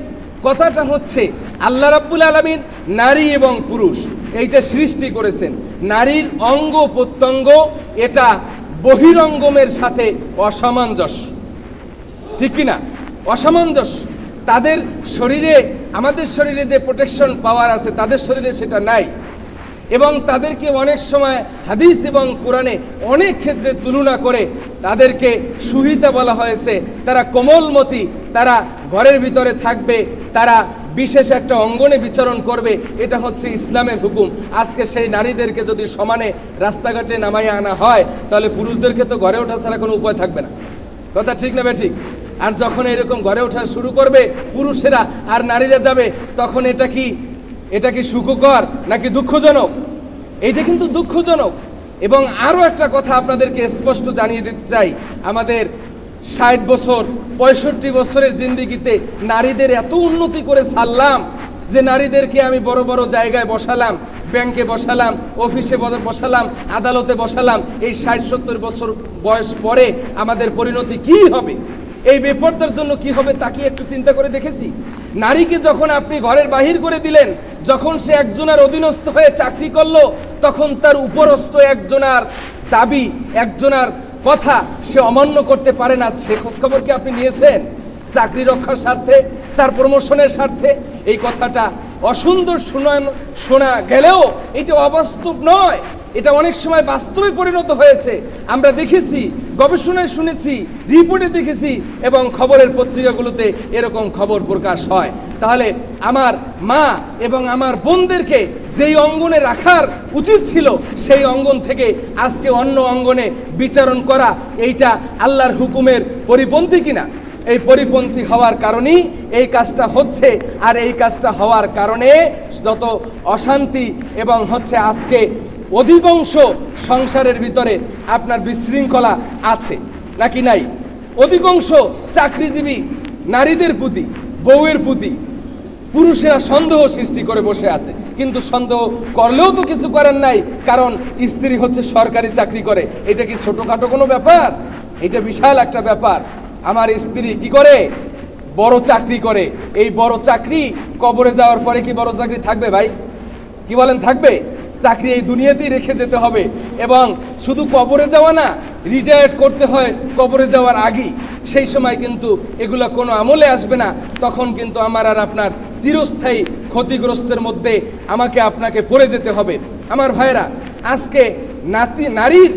কথাটা হচ্ছে আল্লাহ রাব্বুল আলামিন নারী এবং পুরুষ এইটা সৃষ্টি করেছেন। নারীর অঙ্গ প্রত্যঙ্গ এটা বহিরঙ্গমের সাথে অসামঞ্জস্য, ঠিক কিনা? অসামঞ্জস্য। তাদের শরীরে, আমাদের শরীরে যে প্রোটেকশন পাওয়ার আছে তাদের শরীরে সেটা নাই। এবং তাদেরকে অনেক সময় হাদিস এবং কোরআনে অনেক ক্ষেত্রে তুলনা করে তাদেরকে সুহিতা বলা হয়েছে। তারা কোমলমতি, তারা ঘরের ভিতরে থাকবে, তারা বিশেষ একটা অঙ্গনে বিচরণ করবে। এটা হচ্ছে ইসলামের হুকুম। আজকে সেই নারীদেরকে যদি সমানে রাস্তাঘাটে নামাইয়া আনা হয় তাহলে পুরুষদেরকে তো ঘরে ওঠা ছাড়া কোনো উপায় থাকবে না। কথা ঠিক না বেঠিক? আর যখন এরকম ঘরে ওঠা শুরু করবে পুরুষেরা আর নারীরা যাবে, তখন এটা কি সুখকর নাকি দুঃখজনক? এইটা কিন্তু দুঃখজনক। এবং আরও একটা কথা আপনাদেরকে স্পষ্ট জানিয়ে দিতে চাই, আমাদের 60 বছর 65 বছরের জিন্দিগিতে নারীদের এত উন্নতি করে ছাড়লাম যে নারীদেরকে আমি বড় বড় জায়গায় বসালাম, ব্যাংকে বসালাম, অফিসে বসালাম, আদালতে বসালাম। এই 60-70 বছর বয়স পরে আমাদের পরিণতি কি হবে, এই বেপরদার জন্য কি হবে তা কি একটু চিন্তা করে দেখেছি? নারীকে যখন আপনি ঘরের বাহির করে দিলেন, যখন সে একজনের অধীনস্থ হয়ে চাকরি করলো, তখন তার উপরস্থ একজনের দাবি, একজনের কথা সে অমান্য করতে পারে না। সে খোঁজখবর কি আপনি নিয়েছেন? চাকরি রক্ষার স্বার্থে, তার প্রমোশনের স্বার্থে। এই কথাটা অসুন্দর শোনা গেলেও এটা অবাস্তব নয়, এটা অনেক সময় বাস্তবে পরিণত হয়েছে। আমরা দেখেছি, গবেষণায় শুনেছি, রিপোর্টে দেখেছি এবং খবরের পত্রিকাগুলোতে এরকম খবর প্রকাশ হয়। তাহলে আমার মা এবং আমার বোনদেরকে যেই অঙ্গনে রাখার উচিত ছিল সেই অঙ্গন থেকে আজকে অন্য অঙ্গনে বিচারণ করা, এইটা আল্লাহর হুকুমের পরিপন্থী কিনা? এই পরিপন্থী হওয়ার কারণেই এই কাজটা হচ্ছে। আর এই কাজটা হওয়ার কারণে যত অশান্তি এবং হচ্ছে আজকে অধিকাংশ সংসারের ভিতরে আপনার বিশৃঙ্খলা আছে নাকি নাই? অধিকাংশ চাকরিজীবী নারীদের প্রতি বউয়ের প্রতি পুরুষেরা সন্দেহ সৃষ্টি করে বসে আছে, কিন্তু সন্দেহ করলেও তো কিছু করার নাই, কারণ স্ত্রী হচ্ছে সরকারি চাকরি করে। এটা কি ছোটখাটো কোনো ব্যাপার? এটা বিশাল একটা ব্যাপার। আমার স্ত্রী কি করে? বড় চাকরি করে। এই বড় চাকরি কবরে যাওয়ার পরে কি বড় চাকরি থাকবে ভাই? কি বলেন, থাকবে? চাকরি এই দুনিয়াতেই রেখে যেতে হবে, এবং শুধু কবরে যাওয়া না, রিটায়ার্ড করতে হয় কবরে যাওয়ার আগেই। সেই সময় কিন্তু এগুলো কোনো আমলে আসবে না, তখন কিন্তু আমার আর আপনার চিরস্থায়ী ক্ষতিগ্রস্তের মধ্যে আমাকে আপনাকে পড়ে যেতে হবে। আমার ভাইরা, আজকে নারীর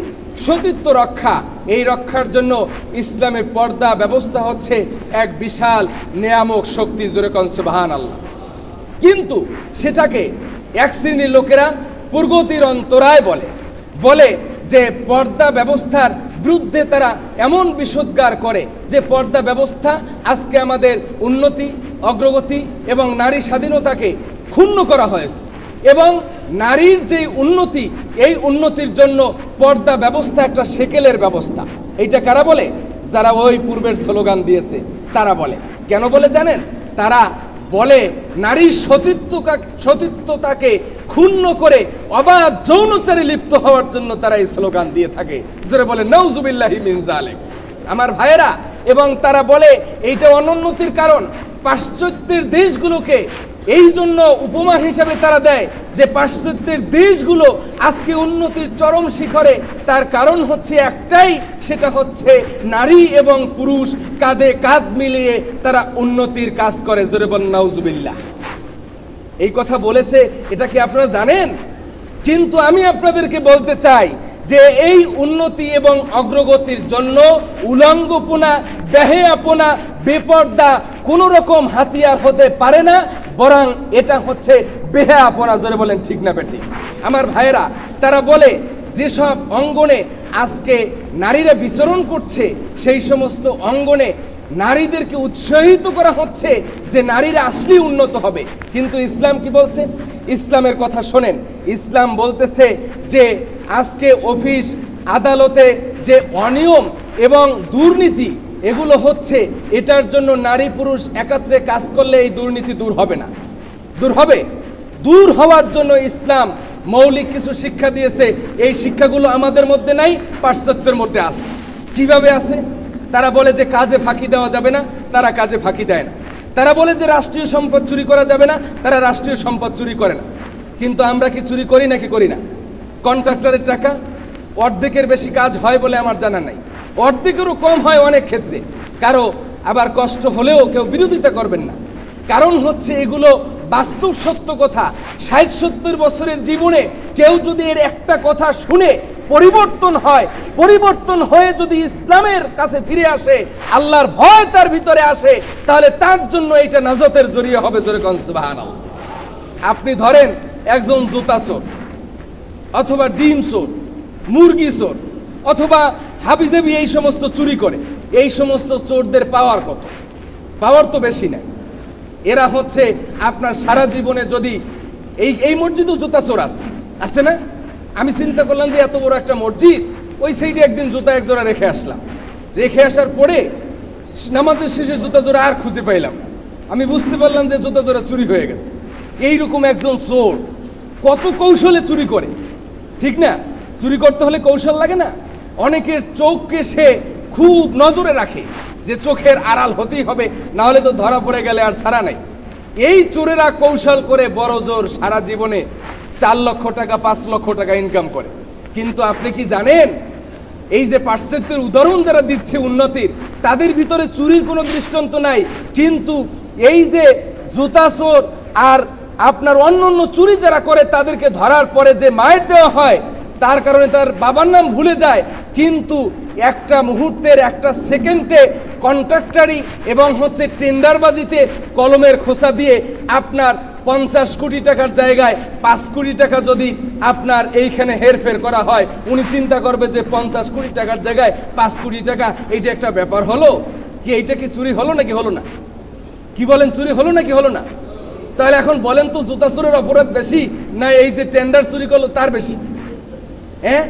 সতীত্ব রক্ষা, এই রক্ষার জন্য ইসলামে পর্দা ব্যবস্থা হচ্ছে এক বিশাল নেয়ামক শক্তি, জোরে কোন সুবহানাল্লাহ। কিন্তু সেটাকে এক শ্রেণীর লোকেরা প্রগতির অন্তরায় বলে যে পর্দা ব্যবস্থার বিরুদ্ধে তারা এমন বিষোদ্গার করে যে পর্দা ব্যবস্থা আজকে আমাদের উন্নতি, অগ্রগতি এবং নারী স্বাধীনতাকে ক্ষুণ্ণ করা হয়েছে, এবং নারীর যে উন্নতি, এই উন্নতির জন্য পর্দা ব্যবস্থা একটা সেকেলের ব্যবস্থা। এইটা কারা বলে? যারা ওই পূর্বের স্লোগান দিয়েছে তারা বলে। কেন বলে জানেন? তারা বলে নারীর সতীত্বতাকে ক্ষুণ্ণ করে অবাধ যৌনচারে লিপ্ত হওয়ার জন্য তারা এই স্লোগান দিয়ে থাকে, যারা বলে নাউজুবিল্লাহি মিন যালিক। আমার ভাইয়েরা, এবং তারা বলে এইটা অনুন্নতির কারণ। পাশ্চাত্যের দেশগুলোকে এই জন্য উপমা হিসাবে তারা দেয় যে পাশ্চাত্যের দেশগুলো আজকে উন্নতির চরম শিখরে, তার কারণ হচ্ছে একটাই, সেটা হচ্ছে নারী এবং পুরুষ কাঁধে কাঁধ মিলিয়ে তারা উন্নতির কাজ করে। জোরে বলেন নাউজুবিল্লাহ। এই কথা বলেছে, এটা কি আপনারা জানেন? কিন্তু আমি আপনাদেরকে বলতে চাই যে এই উন্নতি এবং অগ্রগতির জন্য উলঙ্গপনা, বেহেয়াপনা, বেপর্দা কোনো রকম হাতিয়ার হতে পারে না, বরং এটা হচ্ছে বেহেয়াপনা। জোরে বলেন ঠিক না বেঠিক? আমার ভাইয়েরা, তারা বলে যেসব অঙ্গনে আজকে নারীরা বিচরণ করছে, সেই সমস্ত অঙ্গনে নারীদেরকে উৎসাহিত করা হচ্ছে যে নারীরা আসলেই উন্নত হবে। কিন্তু ইসলাম কি বলছে? ইসলামের কথা শোনেন। ইসলাম বলতেছে যে আজকে অফিস আদালতে যে অনিয়ম এবং দুর্নীতি এগুলো হচ্ছে, এটার জন্য নারী পুরুষ একাত্রে কাজ করলে এই দুর্নীতি দূর হবে না। দূর হবে। দূর হওয়ার জন্য ইসলাম মৌলিক কিছু শিক্ষা দিয়েছে। এই শিক্ষাগুলো আমাদের মধ্যে নাই, পাশ্চাত্যের মধ্যে আছে। কিভাবে আছে? তারা বলে যে কাজে ফাঁকি দেওয়া যাবে না, তারা কাজে ফাঁকি দেয় না। তারা বলে যে রাষ্ট্রীয় সম্পদ চুরি করা যাবে না, তারা রাষ্ট্রীয় সম্পদ চুরি করে না। কিন্তু আমরা কি চুরি করি নাকি করি না? কন্ট্রাক্টরের টাকা অর্ধেকের বেশি কাজ হয় বলে আমার জানা নাই, অর্ধেকেরও কম হয় অনেক ক্ষেত্রে। কারো আবার কষ্ট হলেও কেউ বিরোধিতা করবেন না, কারণ হচ্ছে এগুলো বাস্তব সত্য কথা। ৬০-৭০ বছরের জীবনে কেউ যদি এর একটা কথা শুনে পরিবর্তন হয়, পরিবর্তন হয়ে যদি ইসলামের কাছে ফিরে আসে, আল্লাহর ভয় তার ভিতরে আসে, তাহলে তার জন্য এটা নাজাতের জরিয়া হবে। জোরে কোন সুবহানাল্লাহ। আপনি ধরেন একজন জুতা চোর, অথবা ডিম চোর, মুরগি চোর, অথবা হাবিজাবি এই সমস্ত চুরি করে, এই সমস্ত চোরদের পাওয়ার কত? পাওয়ার তো বেশি নাই। এরা হচ্ছে আপনার সারা জীবনে যদি এই মসজিদও জুতা চোর আছে না? আমি চিন্তা করলাম যে এত বড় একটা মসজিদ, ওই সাইডে একদিন জুতা এক জোড়া রেখে আসলাম। রেখে আসার পরে নামাজের শেষে জুতা জোড়া আর খুঁজে পাইলাম না। আমি বুঝতে পারলাম যে জুতা জোড়া চুরি হয়ে গেছে। এইরকম একজন চোর কত কৌশলে চুরি করে, ঠিক না? চুরি করতে হলে কৌশল লাগে না? অনেকের চোখকে সে খুব নজরে রাখে যে চোখের আড়াল হতেই হবে, না হলে তো ধরা পড়ে গেলে আর ছাড়া নাই। এই চোরেরা কৌশল করে বড় জোর সারা জীবনে ৪ লক্ষ টাকা ৫ লক্ষ টাকা ইনকাম করে। কিন্তু আপনি কি জানেন, এই যে পাশ্চাত্যের উদাহরণ যারা দিচ্ছে উন্নতির, তাদের ভিতরে চুরির কোনো দৃষ্টান্ত নাই। কিন্তু এই যে জুতা চোর আর আপনার অন্য চুরি যারা করে, তাদেরকে ধরার পরে যে মাইর দেওয়া হয়, তার কারণে তার বাবার নাম ভুলে যায়। কিন্তু একটা মুহূর্তের, একটা সেকেন্ডে কন্ট্রাক্টারি এবং হচ্ছে টেন্ডারবাজিতে কলমের খোসা দিয়ে আপনার ৫০ কোটি টাকার জায়গায় ৫ কোটি টাকা যদি আপনার এইখানে হেরফের করা হয়, উনি চিন্তা করবে যে ৫০ কোটি টাকার জায়গায় ৫ কোটি টাকা, এইটা একটা ব্যাপার হলো কি? এইটা কি চুরি হলো নাকি হলো না? কি বলেন, চুরি হলো নাকি হলো না? তাহলে এখন বলেন তো, জুতা চোরের অপরাধ বেশি না এই যে টেন্ডার চুরি করলো তার বেশি? হ্যাঁ,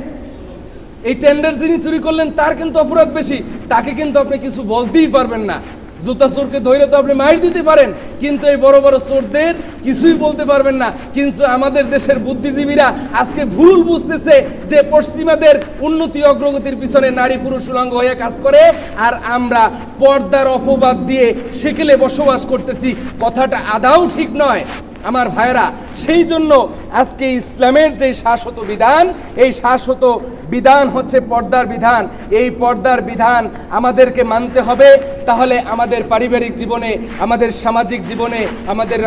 এই টেন্ডার যিনি চুরি করলেন তার কিন্তু অপরাধ বেশি। তাকে কিন্তু আপনি কিছু বলতেই পারবেন না। জুতা চোরকে ধরে তো আপনি মার দিতে পারেন, কিন্তু এই বড় বড় চোরদের কিছুই বলতে পারবেন না। কিন্তু আমাদের দেশের বুদ্ধিজীবীরা আজকে ভুল বুঝতেছে যে পশ্চিমাদের উন্নতি অগ্রগতির পিছনে নারী পুরুষ উলঙ্গ হয়ে কাজ করে, আর আমরা পর্দার অপবাদ দিয়ে সেকেলে বসবাস করতেছি। কথাটা আদাও ঠিক নয় আমার ভাইরা। সেই জন্য আজকে ইসলামের যে শাশ্বত বিধান, এই শাশ্বত বিধান হচ্ছে পর্দার বিধান। এই পর্দার বিধান আমাদেরকে মানতে হবে, তাহলে আমাদের পারিবারিক জীবনে, আমাদের সামাজিক জীবনে, আমাদের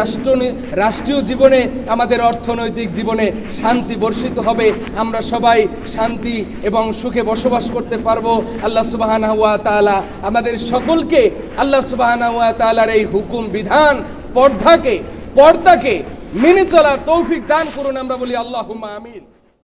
রাষ্ট্রীয় জীবনে, আমাদের অর্থনৈতিক জীবনে শান্তি বর্ষিত হবে। আমরা সবাই শান্তি এবং সুখে বসবাস করতে পারবো। আল্লাহ সুবহানাহু ওয়া তাআলা আমাদের সকলকে আল্লাহ সুবহানাহু ওয়া তাআলার এই হুকুম বিধান পর্দাকে মেনে চলার তৌফিক দান করুন। আমরা বলি আল্লাহুম্মা আমিন।